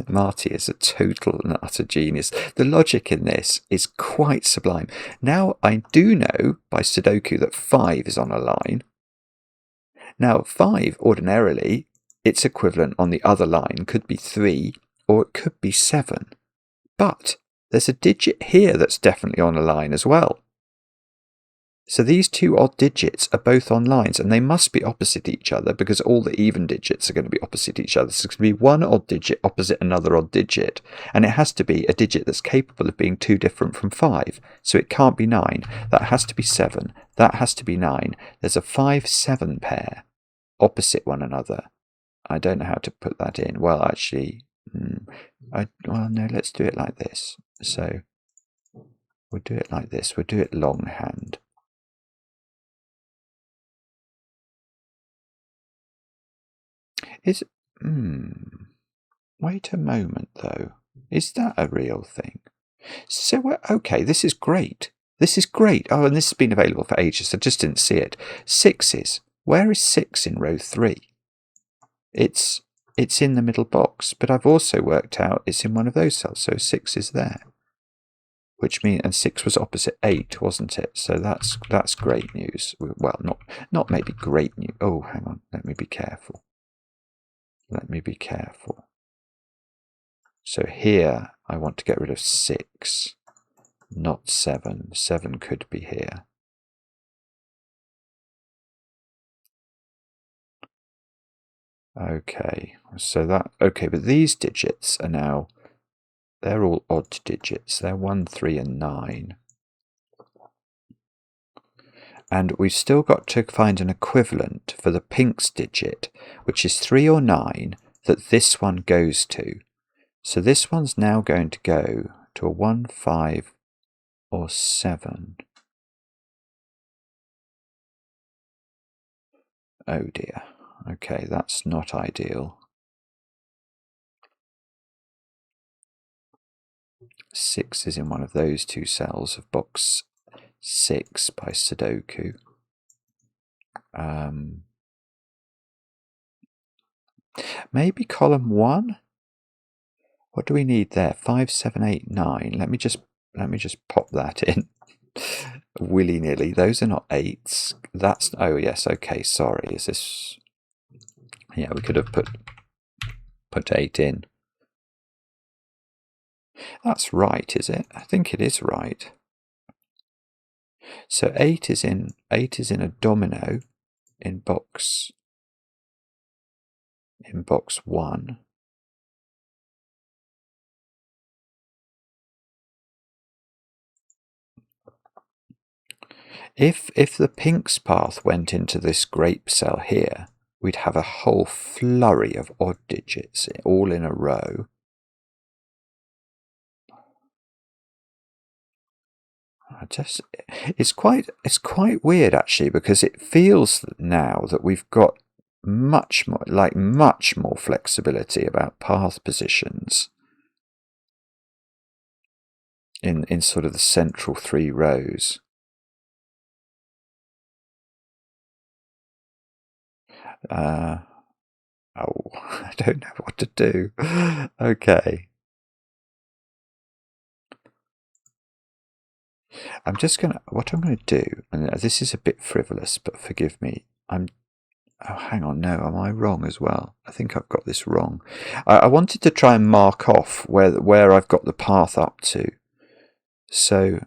Marty is a total and utter genius. The logic in this is quite sublime. Now, I do know by sudoku that 5 is on a line. Now, 5, ordinarily, its equivalent on the other line could be 3, or it could be 7. But there's a digit here that's definitely on a line as well. So these 2 odd digits are both on lines, and they must be opposite each other because all the even digits are going to be opposite each other. So it's going to be one odd digit opposite another odd digit, and it has to be a digit that's capable of being 2 different from 5. So it can't be 9. That has to be 7. That has to be 9. There's a 5-7 pair opposite one another. I don't know how to put that in. Well, actually, no, let's do it like this. So we'll do it like this. We'll do it longhand. Wait a moment, though. Is that a real thing? So, okay, this is great. This is great. Oh, and this has been available for ages. I just didn't see it. 6s. Where is 6 in row 3? It's in the middle box, but I've also worked out it's in one of those cells, so 6 is there. Which means, and 6 was opposite 8, wasn't it? So that's great news. Well, not maybe great news. Oh, hang on. Let me be careful. Let me be careful. So here I want to get rid of 6, not 7. 7 could be here. Okay, but these digits are now, they're all odd digits. They're 1, 3, and 9. And we've still got to find an equivalent for the Phinx's digit, which is 3 or 9, that this one goes to. So this one's now going to go to a 1, 5, or 7. Oh dear. Okay, that's not ideal. 6 is in one of those 2 cells of box 6 by sudoku. Maybe column 1? What do we need there? 5, 7, 8, 9. Let me just pop that in. willy-nilly. Those are not 8s. That's, oh yes, okay, sorry. Is this, yeah, we could have put 8 in. That's right, is it? I think it is right. So 8 is in a domino in box 1. If the Phinx path went into this grape cell here, we'd have a whole flurry of odd digits all in a row. It's quite weird actually, because it feels now that we've got much more flexibility about path positions in sort of the central 3 rows. Oh, I don't know what to do. Okay. What I'm going to do, and this is a bit frivolous, but forgive me. Oh, hang on, no, am I wrong as well? I think I've got this wrong. I wanted to try and mark off where I've got the path up to. So,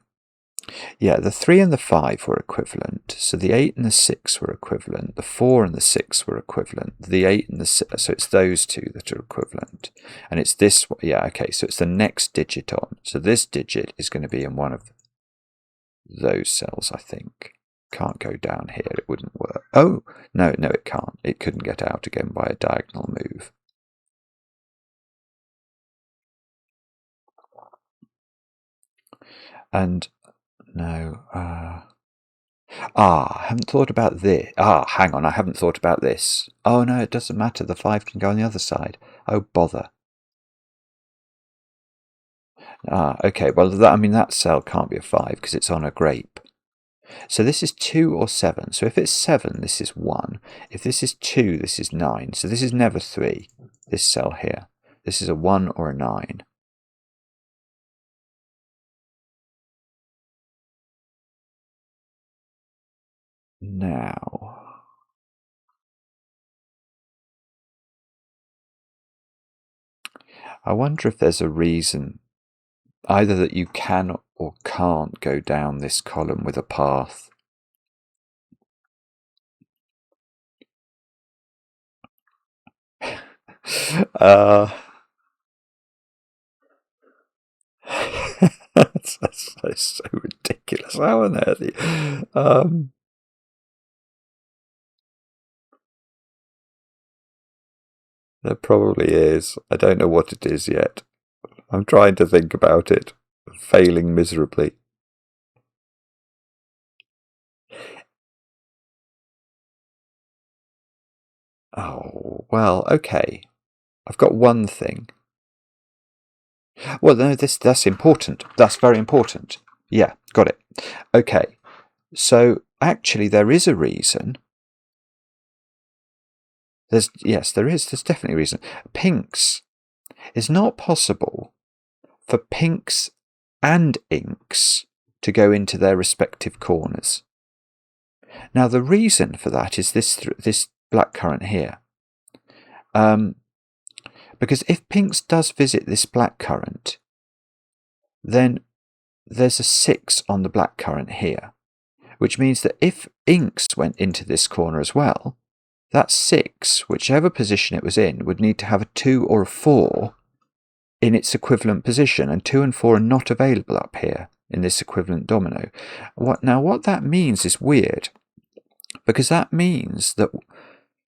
yeah, the 3 and the 5 were equivalent. So the 8 and the 6 were equivalent. The 4 and the 6 were equivalent. The 8 and the 6, so it's those two that are equivalent. And it's this, yeah, okay, so it's the next digit on. So this digit is going to be in one of those cells, I think. Can't go down here, it wouldn't work. Oh, no, it can't. It couldn't get out again by a diagonal move. And no, I haven't thought about this. Hang on, I haven't thought about this. Oh no, it doesn't matter. The 5 can go on the other side. Oh, bother. Okay, well, that cell can't be a 5 because it's on a grape. So this is 2 or 7. So if it's 7, this is 1. If this is 2, this is 9. So this is never 3, this cell here. This is a 1 or a 9. Now, I wonder if there's a reason, either that you can or can't go down this column with a path. That's so ridiculous. How on earth? There probably is. I don't know what it is yet. I'm trying to think about it, failing miserably. Oh, well, okay. I've got one thing. Well, no, that's important. That's very important. Yeah, got it. Okay. So, actually, there is a reason. There's definitely a reason. Phinx. It's not possible for Phinx and inks to go into their respective corners. Now, the reason for that is this blackcurrant here. Because if Phinx does visit this blackcurrant, then there's a 6 on the blackcurrant here, which means that if inks went into this corner as well, that 6, whichever position it was in, would need to have a 2 or a 4 in its equivalent position, and 2 and 4 are not available up here in this equivalent domino. What that means is weird, because that means that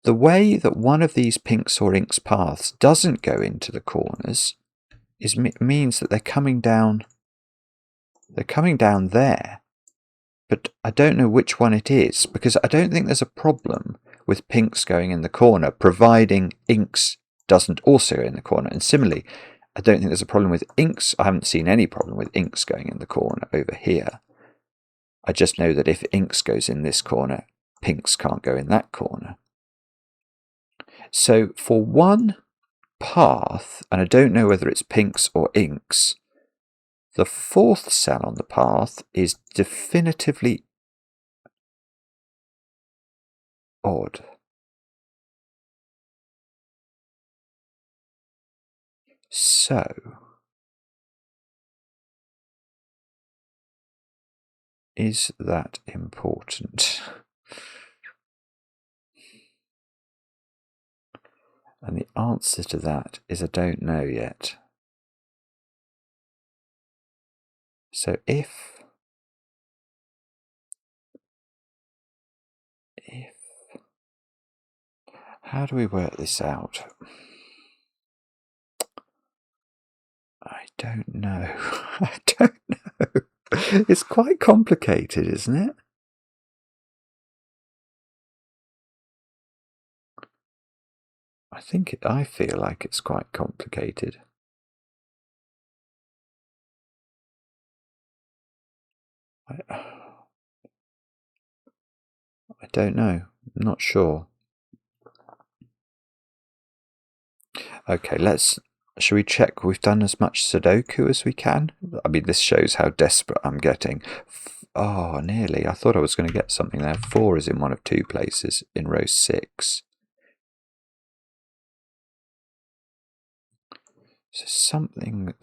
the way that one of these Phinx or inks paths doesn't go into the corners means that they're coming down there. But I don't know which one it is, because I don't think there's a problem with Phinx going in the corner, providing inks doesn't also go in the corner. And similarly, I don't think there's a problem with inks. I haven't seen any problem with inks going in the corner over here. I just know that if inks goes in this corner, Phinx can't go in that corner. So for one path, and I don't know whether it's Phinx or inks, The fourth cell on the path is definitively odd. So, is that important? And the answer to that is I don't know yet. So how do we work this out? I don't know. I don't know. It's quite complicated, isn't it? I feel like it's quite complicated. I don't know. I'm not sure. Okay, shall we check we've done as much sudoku as we can? I mean, this shows how desperate I'm getting. Oh, nearly. I thought I was going to get something there. 4 is in one of 2 places in row 6. So something's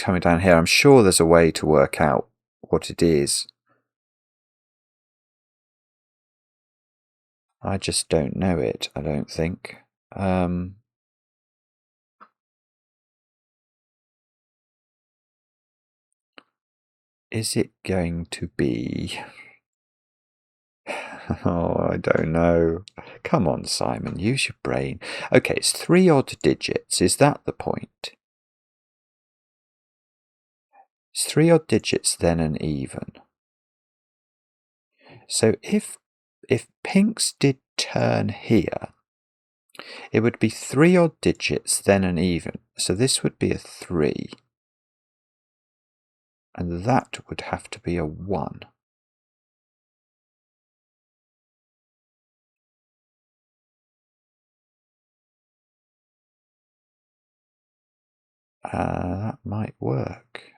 coming down here. I'm sure there's a way to work out what it is. I just don't know it, I don't think. Is it going to be... Oh, I don't know. Come on, Simon, use your brain. Okay, it's 3 odd digits. Is that the point? It's 3 odd digits, then an even. So if Phinx did turn here, it would be 3 odd digits, then an even. So this would be a 3. And that would have to be a 1. That might work.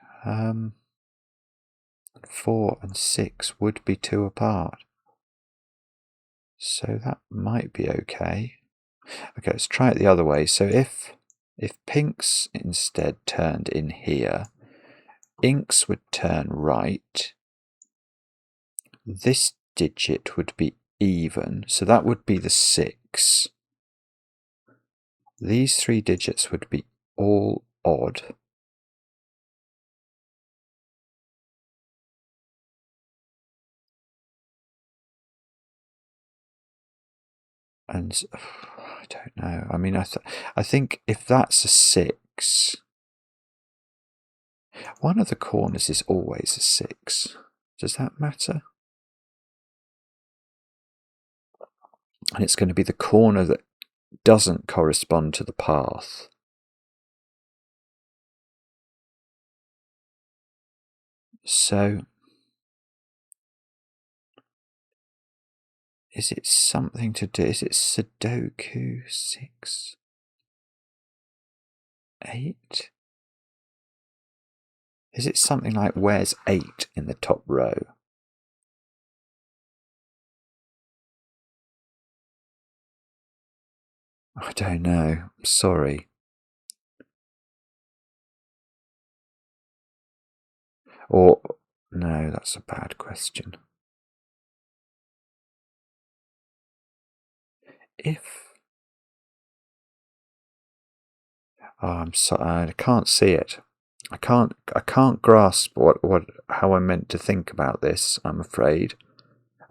4 and 6 would be 2 apart. So that might be okay. Okay, let's try it the other way. So if Phinx instead turned in here, Inks would turn right. This digit would be even, so that would be the 6. These 3 digits would be all odd. And I don't know. I mean, I think if that's a 6, one of the corners is always a 6. Does that matter? And it's going to be the corner that doesn't correspond to the path. So, is it something to do? Is it sudoku 6, 8? Is it something like where's 8 in the top row? I don't know. Sorry. Or, no, that's a bad question. I'm sorry, I can't see it. I can't grasp how I'm meant to think about this, I'm afraid.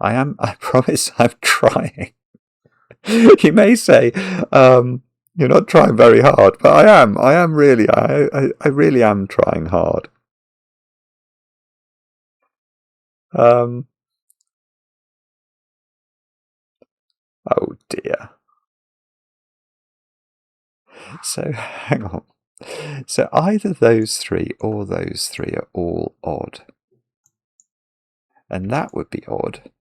I promise I'm trying. You may say, you're not trying very hard, but I am really, I really am trying hard. Oh dear. So hang on. So either those 3 or those 3 are all odd. And that would be odd.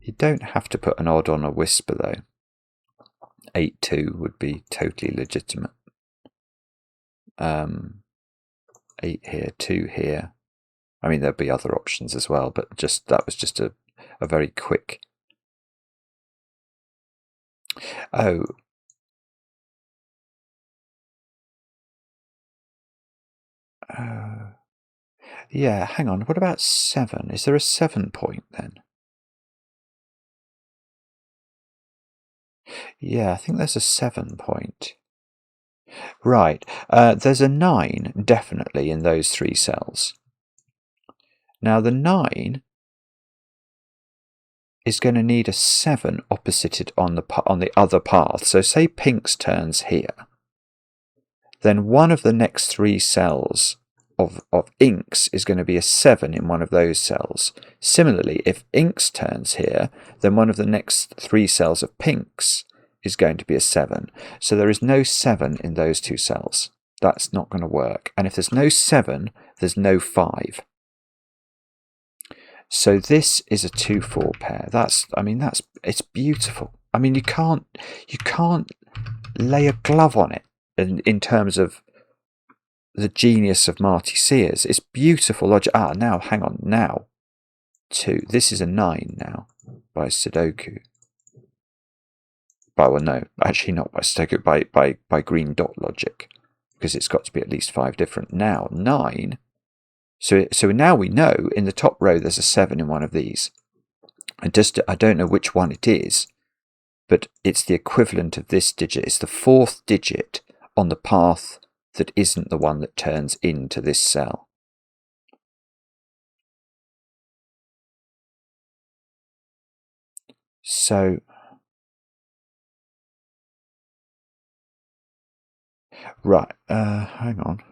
You don't have to put an odd on a whisper though. 8-2 would be totally legitimate. 8 here, 2 here. I mean, there'll be other options as well, but that was just a very quick. Oh. Yeah, hang on. What about 7? Is there a 7 point then? Yeah, I think there's a 7 point. Right. There's a 9 definitely in those 3 cells. Now the 9 is going to need a 7 opposited on the other path. So say Phinx turns here, then one of the next 3 cells of Inks is going to be a 7 in one of those cells. Similarly, if Inks turns here, then one of the next 3 cells of Phinx is going to be a 7. So there is no 7 in those 2 cells. That's not going to work. And if there's no 7, there's no 5. So this is a 2-4 pair. It's beautiful. I mean, you can't lay a glove on it in terms of the genius of Marty Sears. It's beautiful logic. Now hang on. Now 2. This is a 9 now by sudoku. Well, no, actually not by sudoku. By green dot logic, because it's got to be at least 5 different. Now 9. So now we know in the top row there's a 7 in one of these. And I don't know which one it is, but it's the equivalent of this digit. It's the 4th digit on the path that isn't the one that turns into this cell. So right, hang on.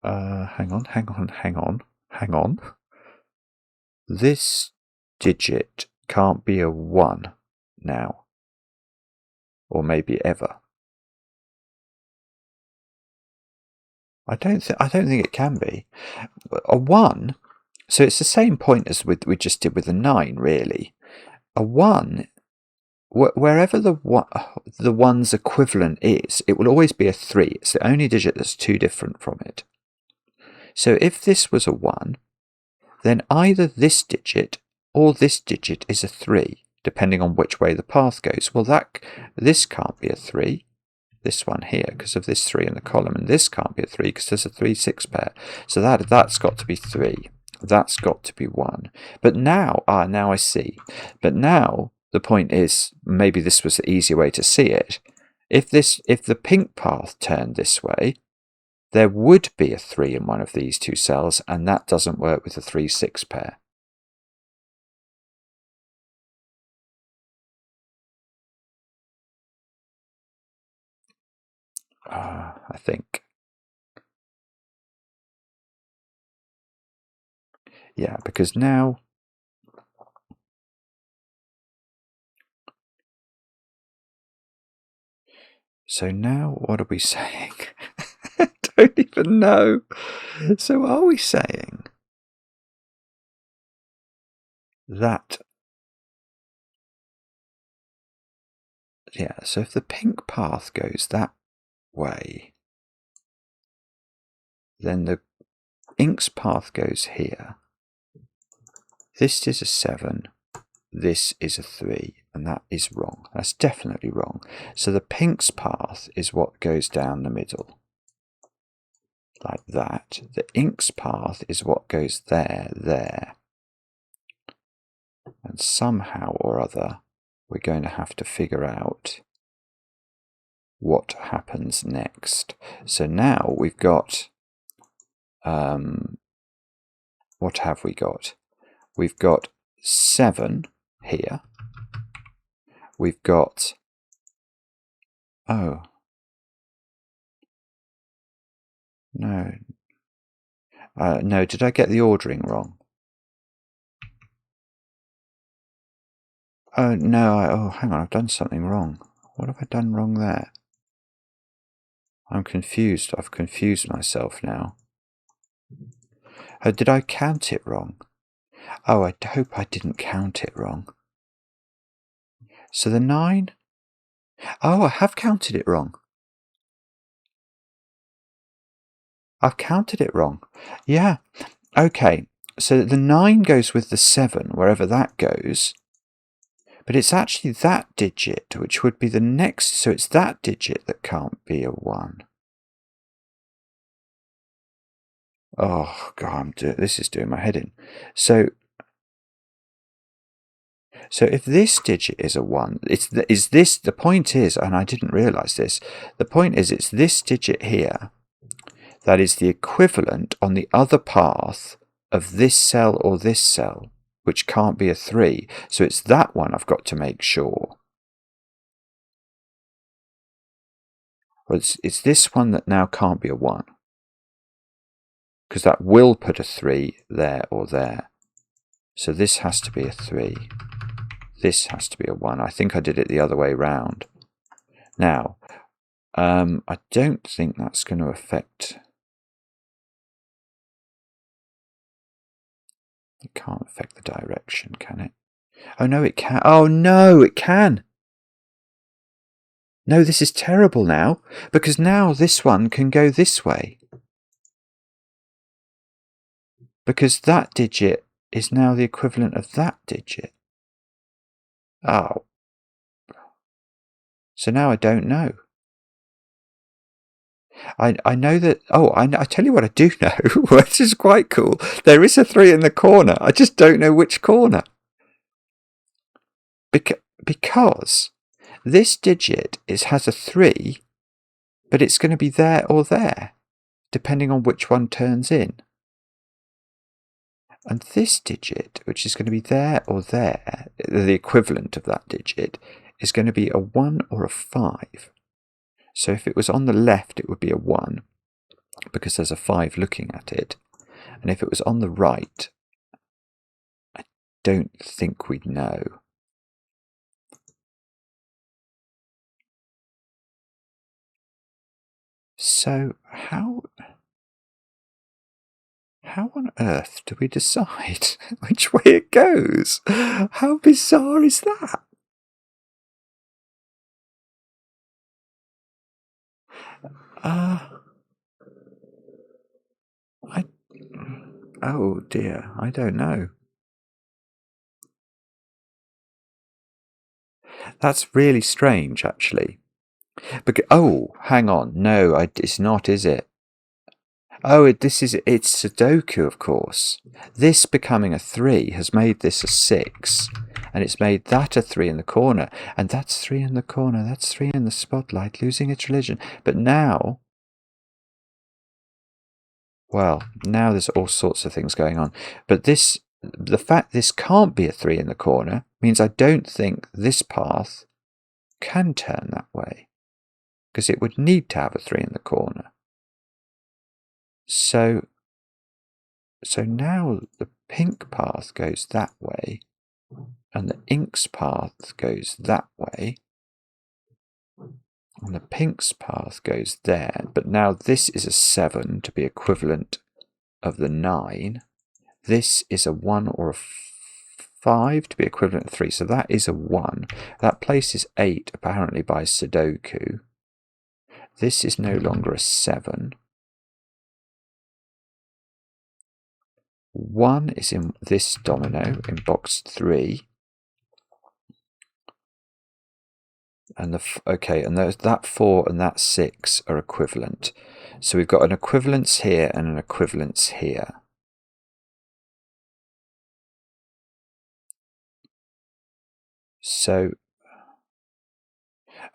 Hang on. This digit can't be a 1 now, or maybe ever. I don't think it can be a 1. So it's the same point as we just did with the 9, really. A 1, wherever the 1's equivalent is, it will always be a 3. It's the only digit that's too different from it. So if this was a 1, then either this digit or this digit is a 3, depending on which way the path goes. Well, this can't be a 3, this one here, because of this 3 in the column, and this can't be a 3 because there's a 3-6 pair. So that's got to be 3. That's got to be 1. But now, now I see. But now the point is, maybe this was the easier way to see it. If the pink path turned this way, there would be a 3 in one of these 2 cells, and that doesn't work with the 3-6 pair. I think. Yeah, because now so now what are we saying? I don't even know. So are we saying that, yeah, so if the pink path goes that way, then the Inks path goes here. This is a 7, this is a 3, and that is wrong. That's definitely wrong. So the Pink's path is what goes down the middle, like that. The Ink's path is what goes there. And somehow or other, we're going to have to figure out what happens next. So now we've got, what have we got? We've got 7 here. We've got, no, did I get the ordering wrong? Oh, no, hang on, I've done something wrong. What have I done wrong there? I'm confused. I've confused myself now. Oh, did I count it wrong? Oh, I hope I didn't count it wrong. So the 9, Oh, I have counted it wrong. I've counted it wrong. Yeah. Okay. So the 9 goes with the 7, wherever that goes. But it's actually that digit, which would be the next. So it's that digit that can't be a 1. Oh, God, this is doing my head in. So if this digit is a 1, the point is, and I didn't realise this, the point is it's this digit here that is the equivalent on the other path of this cell or this cell, which can't be a 3. So it's that one I've got to make sure. Well, it's this one that now can't be a 1. Because that will put a 3 there or there. So this has to be a 3. This has to be a 1. I think I did it the other way round. Now, I don't think that's going to affect... It can't affect the direction, can it? Oh, no, it can. Oh, no, it can. No, this is terrible now, because now this one can go this way. Because that digit is now the equivalent of that digit. Oh. So now I don't know. I know that... Oh, I tell you what I do know, which is quite cool. There is a 3 in the corner. I just don't know which corner. Because this digit has a 3, but it's going to be there or there, depending on which one turns in. And this digit, which is going to be there or there, the equivalent of that digit, is going to be a 1 or a 5. So if it was on the left, it would be a 1, because there's a 5 looking at it. And if it was on the right, I don't think we'd know. So how on earth do we decide which way it goes? How bizarre is that? Oh dear, I don't know. That's really strange, actually. Oh, hang on. No, it's not, is it? Oh, it's sudoku, of course. This becoming a 3 has made this a 6, and it's made that a 3 in the corner, and that's 3 in the corner, that's 3 in the spotlight, losing its religion. But now, well, now there's all sorts of things going on. But the fact this can't be a 3 in the corner means I don't think this path can turn that way, because it would need to have a 3 in the corner. So now the pink path goes that way, and the ink's path goes that way, and the pink's path goes there. But now this is a 7 to be equivalent of the 9. This is a 1 or a 5 to be equivalent of 3. So that is a 1. That places 8 apparently by sudoku. This is no longer a 7. 1 is in this domino in box 3. And that 4 and that 6 are equivalent. So we've got an equivalence here and an equivalence here. So,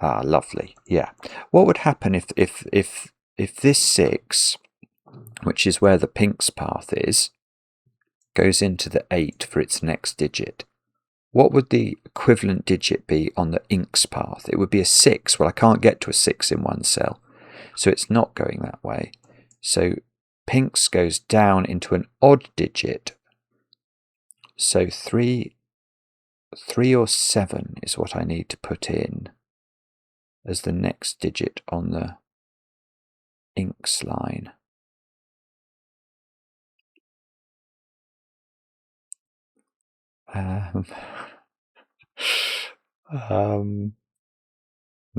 lovely. Yeah. What would happen if this 6, which is where the pink's path is, goes into the 8 for its next digit? What would the equivalent digit be on the ink's path? It would be a 6. Well, I can't get to a 6 in one cell, so it's not going that way. So pink's goes down into an odd digit. So 3 or 7 is what I need to put in as the next digit on the ink's line.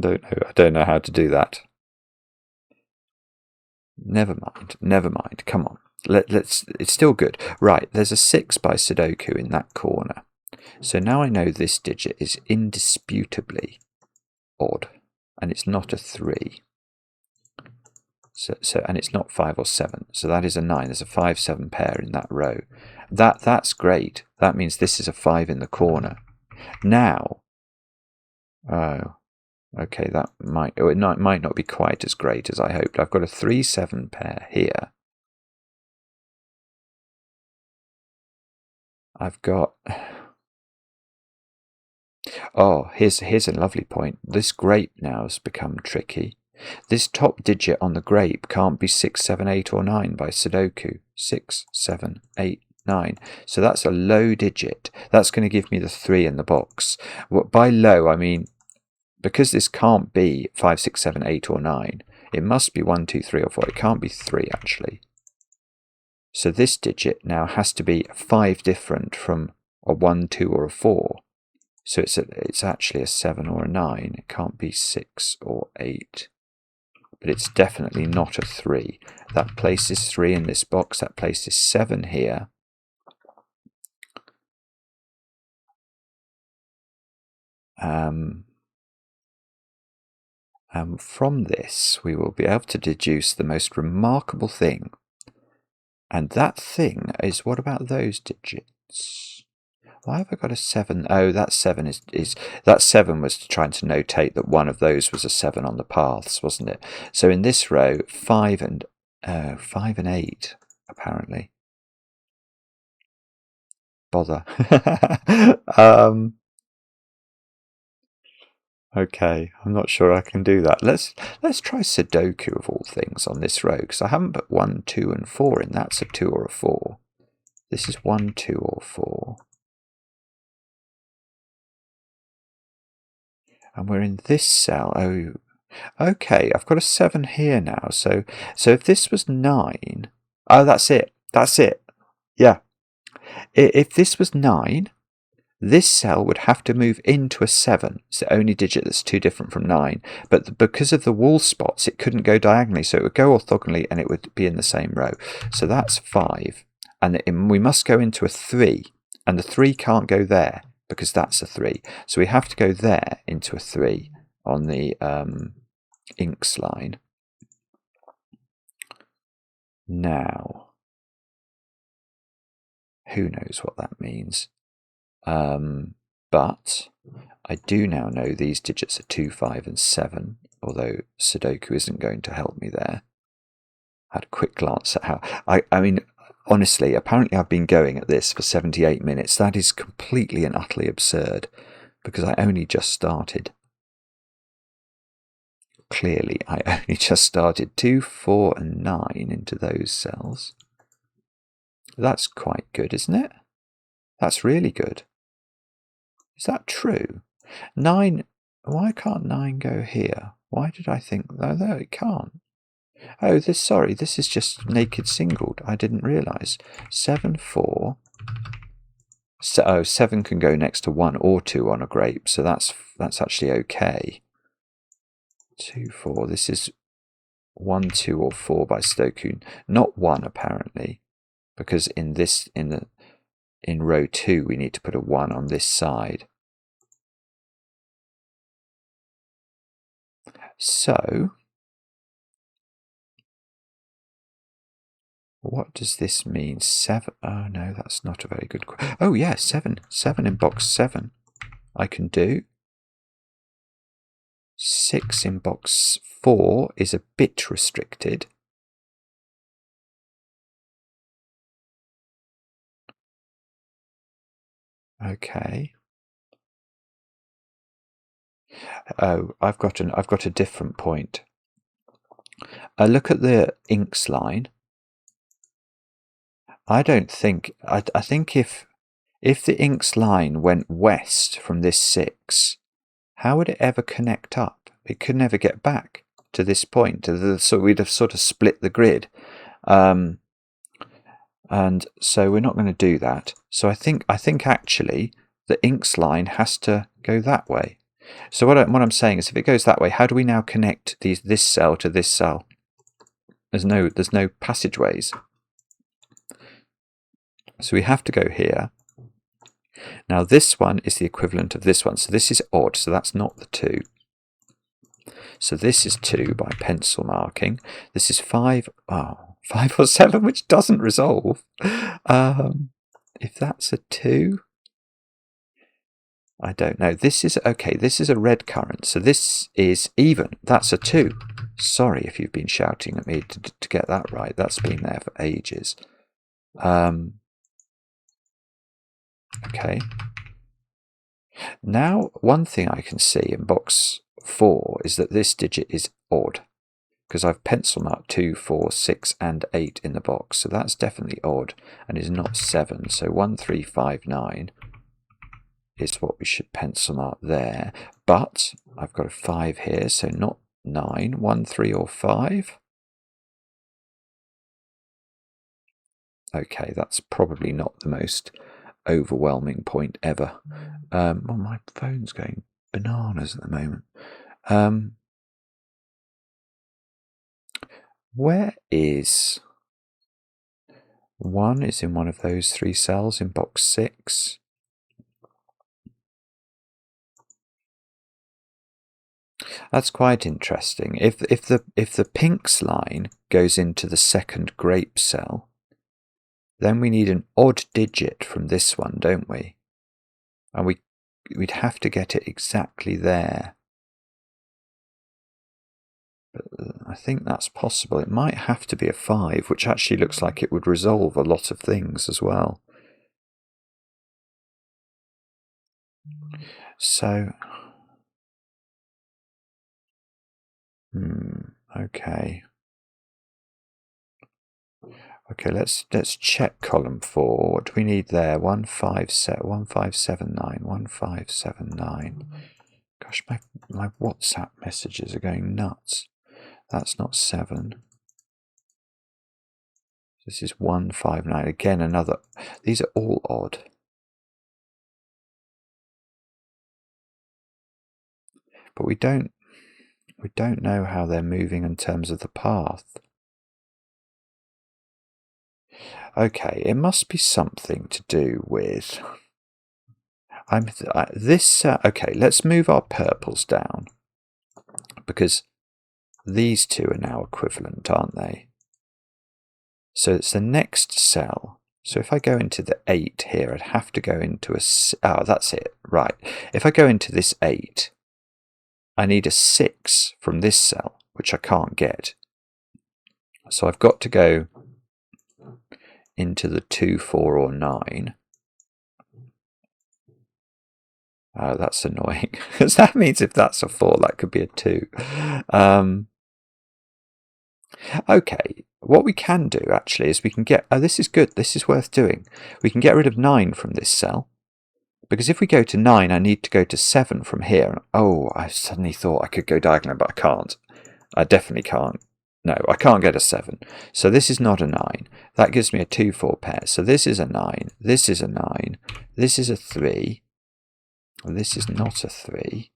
I don't know how to do that. Never mind. Come on. Let's. It's still good. Right, there's a 6 by Sudoku in that corner. So now I know this digit is indisputably odd, and it's not a 3. So and it's not 5 or 7. So that is a 9. There's a 5-7 pair in that row. That's great. That means this is a 5 in the corner. Now, okay, that might not be quite as great as I hoped. I've got a 3-7 pair here. I've got. Oh, here's a lovely point. This grape now has become tricky. This top digit on the grape can't be 6, 7, 8, or 9 by Sudoku. 6, 7, 8, 9. So that's a low digit. That's going to give me the 3 in the box. By low, I mean, because this can't be 5, 6, 7, 8, or 9, it must be 1, 2, 3, or 4. It can't be 3, actually. So this digit now has to be 5 different from a 1, 2, or a 4. So it's actually a 7 or a 9. It can't be 6 or 8. But it's definitely not a 3. That places 3 in this box. That places 7 here. From this, we will be able to deduce the most remarkable thing. And that thing is, what about those digits? Why have I got a 7? Oh, that 7 that 7 was trying to notate that one of those was a 7 on the paths, wasn't it? So in this row, 5 and 8, apparently. Bother. Okay, I'm not sure I can do that. Let's try Sudoku of all things on this row, because I haven't put 1, 2, and 4 in. That's a 2 or a 4. This is 1, 2, or 4. And we're in this cell. Oh, okay, I've got a 7 here now. So if this was 9... Oh, that's it. Yeah. If this was 9... this cell would have to move into a 7. It's the only digit that's too different from 9. But because of the wall spots, it couldn't go diagonally. So it would go orthogonally and it would be in the same row. So that's 5. And we must go into a 3. And the 3 can't go there because that's a 3. So we have to go there into a 3 on the inks line. Now, who knows what that means? But I do now know these digits are 2, 5, and 7, although Sudoku isn't going to help me there. I had a quick glance at how... I mean, honestly, apparently I've been going at this for 78 minutes. That is completely and utterly absurd, because I only just started. Clearly, I only just started 2, 4, and 9 into those cells. That's quite good, isn't it? That's really good. Is that true? 9, why can't 9 go here? Why did I think, no, it can't. Oh, this is just naked singled. I didn't realise. 7, 4. So, 7 can go next to 1 or 2 on a grape, so that's actually okay. 2, 4. This is 1, 2, or 4 by Sudoku. Not 1 apparently, because in row 2 we need to put a 1 on this side. So, what does this mean? 7? Oh no, that's not a very good question. Oh yeah, 7. 7 in box 7. I can do. 6 in box 4 is a bit restricted. Okay. Oh, I've got a different point. Look at the inks line. I think if the inks line went west from this 6, how would it ever connect up? It could never get back to this point. So we'd have sort of split the grid. And so we're not going to do that. So I think actually the inks line has to go that way. So what I'm saying is, if it goes that way, how do we now connect this cell to this cell? There's no passageways. So we have to go here. Now this one is the equivalent of this one. So this is odd, so that's not the 2. So this is 2 by pencil marking. This is 5. Oh, 5 or 7, which doesn't resolve. If that's a 2, I don't know. This is okay. This is a redcurrant. So this is even. That's a 2. Sorry if you've been shouting at me to get that right. That's been there for ages. Okay. Now, one thing I can see in box 4 is that this digit is odd, because I've pencil marked 2, 4, 6, and 8 in the box. So that's definitely odd and is not 7. So 1, 3, 5, 9 is what we should pencil mark there. But I've got a 5 here, so not 9. 1, 3, or 5. Okay, that's probably not the most overwhelming point ever. Well, my phone's going bananas at the moment. Where is 1? Is in one of those 3 cells in box 6. That's quite interesting. If the Phinx line goes into the second grape cell, then we need an odd digit from this one, don't we? And we'd have to get it exactly there. But I think that's possible. It might have to be a 5, which actually looks like it would resolve a lot of things as well. So, okay. Okay, let's check column 4. What do we need there? 1579, 1579. Gosh, my WhatsApp messages are going nuts. That's not 7. This is 159. Again, another. These are all odd. But we don't know how they're moving in terms of the path. Okay, it must be something to do with. Okay, let's move our purples down, because these 2 are now equivalent, aren't they? So it's the next cell. So if I go into the 8 here, I'd have to go into a. Oh, that's it. Right. If I go into this 8, I need a 6 from this cell, which I can't get. So I've got to go into the 2, 4, or 9. Oh, that's annoying, because that means if that's a 4, that could be a 2. Okay, what we can do actually is we can get. Oh, this is good. This is worth doing. We can get rid of 9 from this cell, because if we go to 9, I need to go to 7 from here. Oh, I suddenly thought I could go diagonal, but I can't. I definitely can't. No, I can't get a 7. So this is not a 9. That gives me a 2, 4 pair. So this is a 9. This is a 9. This is a 3. This is not a 3.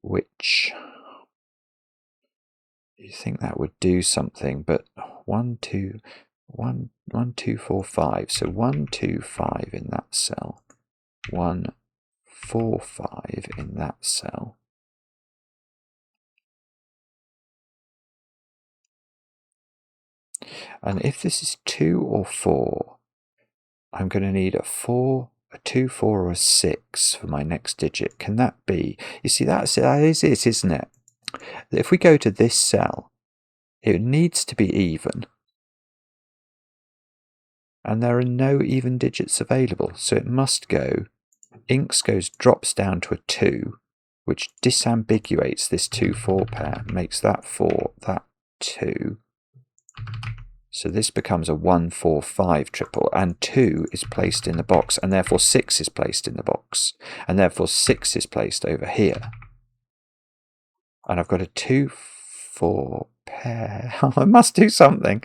Which you think that would do something, but 1, 2, 1, 1, 2, 4, 5. So 1, 2, 5 in that cell. 1, 4, 5 in that cell. And if this is 2 or 4, I'm going to need a 4, a 2, 4, or a 6 for my next digit. Can that be? You see, that is it, isn't it? If we go to this cell, it needs to be even. And there are no even digits available. So it must go. Inks drops down to a 2, which disambiguates this 2, 4 pair, makes that 4, that 2. So this becomes a 1, 4, 5 triple, and 2 is placed in the box, and therefore 6 is placed in the box, and therefore 6 is placed over here. And I've got a 2, 4 pair. I must do something.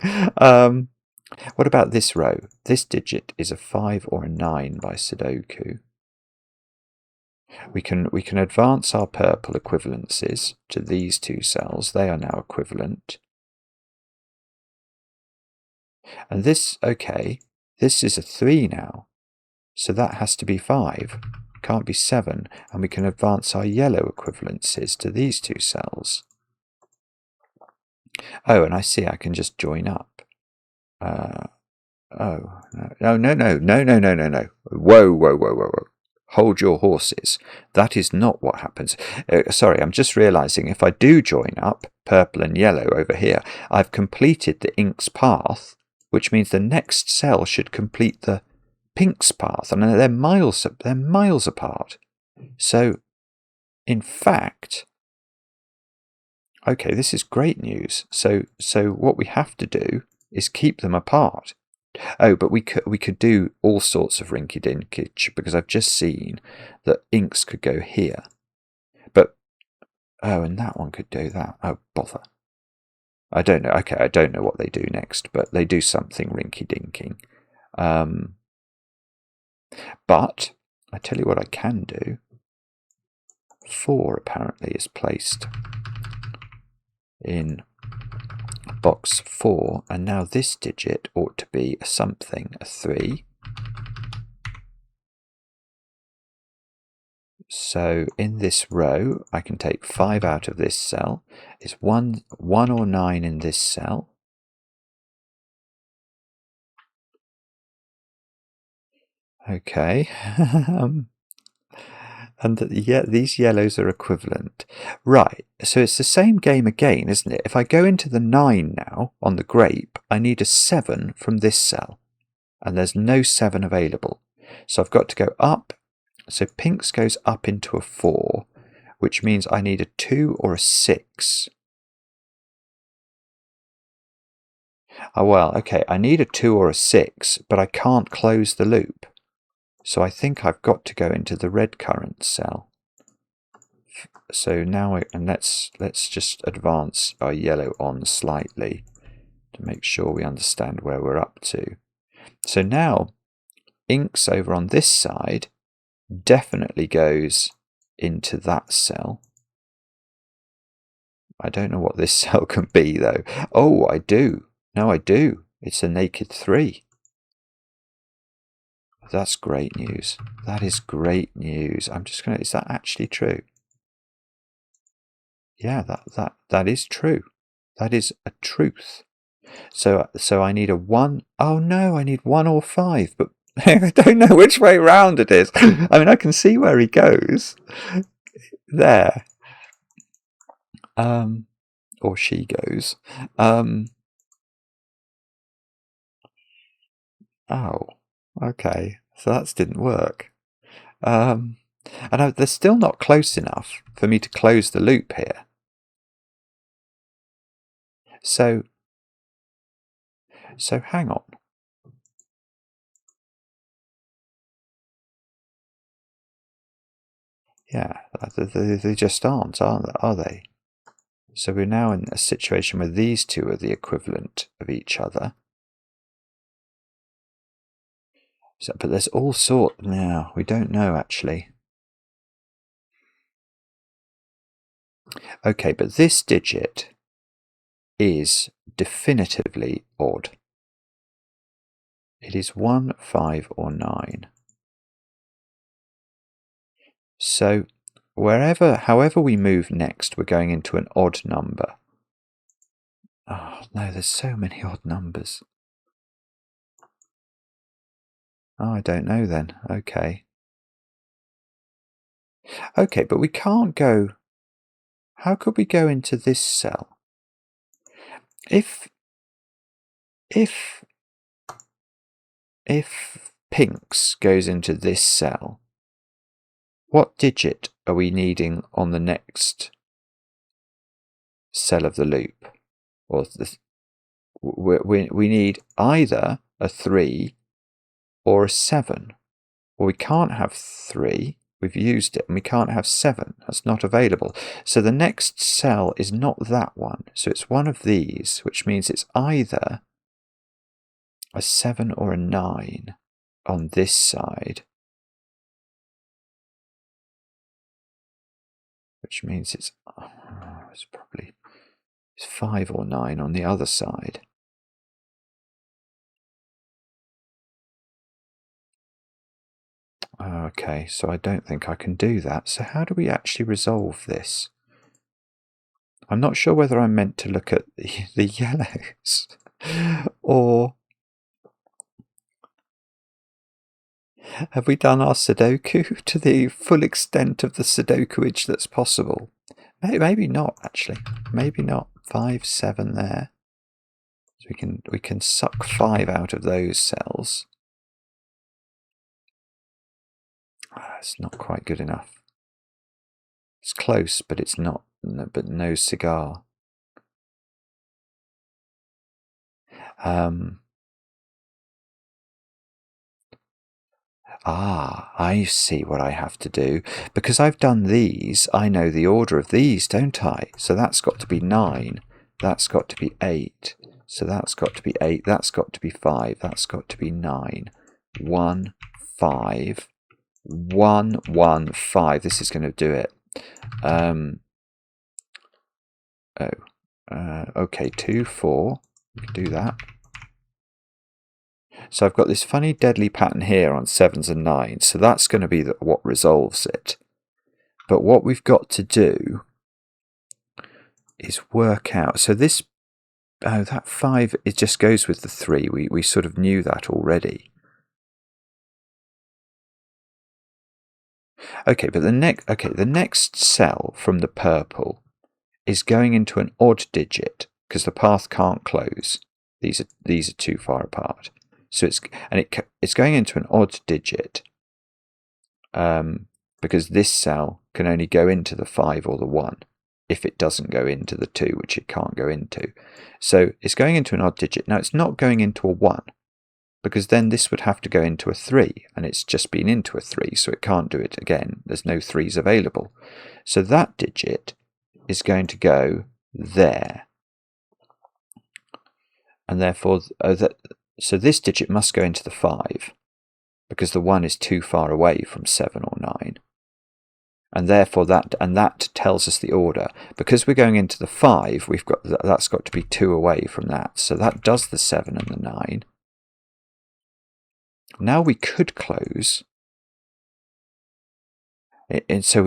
What about this row? This digit is a 5 or a 9 by sudoku. We can advance our purple equivalences to these two cells. They are now equivalent. And this, okay, this is a 3 now. So that has to be 5. Can't be 7. And we can advance our yellow equivalences to these two cells. Oh, and I see I can just join up. Oh, no. Whoa. Hold your horses. That is not what happens. Sorry, I'm just realizing if I do join up purple and yellow over here, I've completed the ink's path, which means the next cell should complete the pink's path, and they're miles apart. So, in fact, okay, this is great news. So what we have to do is keep them apart. Oh, but we could do all sorts of rinky-dinkage, because I've just seen that inks could go here. But, oh, and that one could do that. Oh, bother. I don't know. Okay, I don't know what they do next, but they do something rinky-dinking. But, I tell you what I can do. 4 apparently is placed in box 4, and now this digit ought to be a something, a 3. So in this row, I can take 5 out of this cell. It's 1 or 9 in this cell. Okay. And these yellows are equivalent. Right, so it's the same game again, isn't it? If I go into the 9 now on the grape, I need a 7 from this cell. And there's no 7 available. So I've got to go up. So Phinx goes up into a 4, which means I need a 2 or a 6. Oh, well, okay, I need a 2 or a 6, but I can't close the loop. So I think I've got to go into the redcurrant cell. So now, let's just advance our yellow on slightly to make sure we understand where we're up to. So now, inks over on this side definitely goes into that cell. I don't know what this cell can be though. Oh, I do. No, I do. It's a naked 3. That's great news. That is great news. I'm just is that actually true? Yeah, that is true. That is a truth. So I need a 1. Oh no, I need 1 or 5, but I don't know which way round it is. I mean, I can see where he goes. There. Or she goes. Oh, okay. So that didn't work. And they're still not close enough for me to close the loop here. So hang on. Yeah, they just aren't, are they? So we're now in a situation where these two are the equivalent of each other. So, but there's all sorts now. We don't know actually. Okay, but this digit is definitively odd. It is 1, 5, or 9. So however we move next, we're going into an odd number. Oh no, there's so many odd numbers. Oh, I don't know then. Okay. Okay, but we can't go. How could we go into this cell? If Phinx goes into this cell, what digit are we needing on the next cell of the loop? Or we need either a 3 or a 7. Well, we can't have 3. We've used it, and we can't have 7. That's not available. So the next cell is not that one. So it's one of these, which means it's either a 7 or a 9 on this side, which means it's probably 5 or 9 on the other side. Okay, so I don't think I can do that. So how do we actually resolve this? I'm not sure whether I'm meant to look at the yellows or have we done our sudoku to the full extent of the sudokuage that's possible? Maybe not, actually. Maybe not. 5, 7 there. So we can suck 5 out of those cells. It's not quite good enough. It's close, but it's not. But no cigar. I see what I have to do. Because I've done these, I know the order of these, don't I? So that's got to be 9. That's got to be 8. So that's got to be 8. That's got to be 5. That's got to be 9. 1, 5. 1, 1, 5. This is going to do it. Okay, 2, 4. We can do that. So I've got this funny deadly pattern here on 7s and 9s. So that's going to be what resolves it. But what we've got to do is work out. So this, that 5, it just goes with the 3. We sort of knew that already. Okay, but the next cell from the purple is going into an odd digit because the path can't close. These are too far apart. So it's going into an odd digit because this cell can only go into the 5 or the 1 if it doesn't go into the 2, which it can't go into. So it's going into an odd digit. Now it's not going into a 1 because then this would have to go into a 3 and it's just been into a 3, so it can't do it again. There's no 3s available. So that digit is going to go there. And therefore, so this digit must go into the 5 because the 1 is too far away from 7 or 9. And therefore that tells us the order. Because we're going into the 5, that's got to be 2 away from that. So that does the 7 and the 9. Now we could close. And so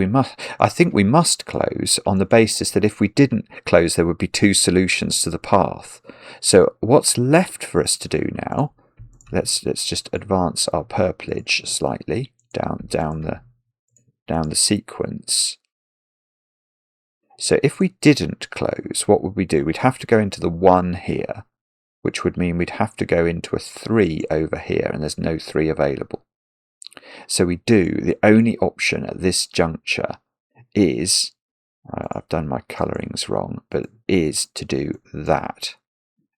I think we must close on the basis that if we didn't close, there would be 2 solutions to the path. So what's left for us to do now? Let's just advance our purplage slightly down the sequence. So if we didn't close, what would we do? We'd have to go into the 1 here, which would mean we'd have to go into a 3 over here, and there's no 3 available. So the only option at this juncture is, I've done my colourings wrong, but is to do that.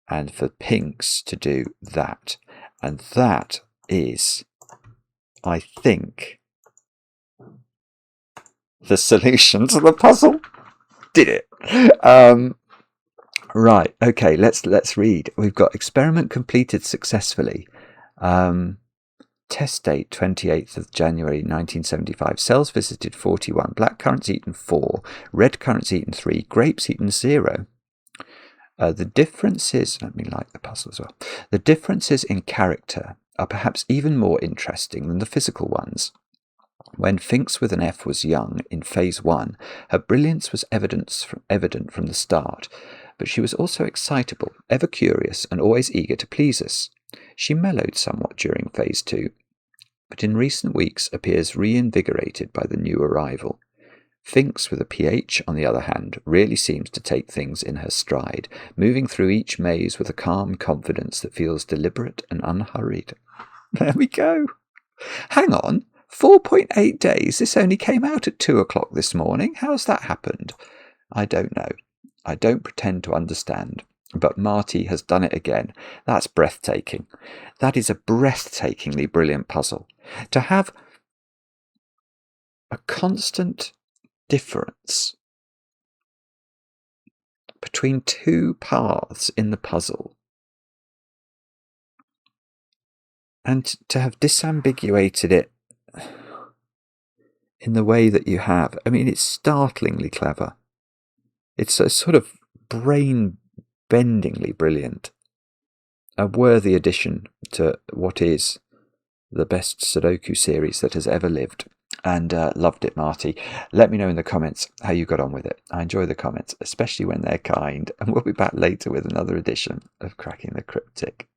And for pinks to do that. And that is, I think, the solution to the puzzle. Did it. Right, okay, let's read. We've got experiment completed successfully. Test date 28th of January 1975. Cells visited 41. Blackcurrants eaten 4. Redcurrants eaten 3. Grapes eaten 0. The differences, let me like the puzzle as well. The differences in character are perhaps even more interesting than the physical ones. When Finkz with an F was young in phase 1, her brilliance was evident from the start, but she was also excitable, ever curious, and always eager to please us. She mellowed somewhat during phase 2, but in recent weeks appears reinvigorated by the new arrival. Finkz with a PH, on the other hand, really seems to take things in her stride, moving through each maze with a calm confidence that feels deliberate and unhurried. There we go. Hang on, 4.8 days. This only came out at 2 o'clock this morning. How's that happened? I don't know. I don't pretend to understand. But Marty has done it again. That's breathtaking. That is a breathtakingly brilliant puzzle. To have a constant difference between 2 paths in the puzzle And to have disambiguated it in the way that you have, I mean, it's startlingly clever. It's a sort of brain-bendingly brilliant. A worthy addition to what is the best Sudoku series that has ever lived. And loved it, Marty. Let me know in the comments how you got on with it. I enjoy the comments, especially when they're kind. And we'll be back later with another edition of Cracking the Cryptic.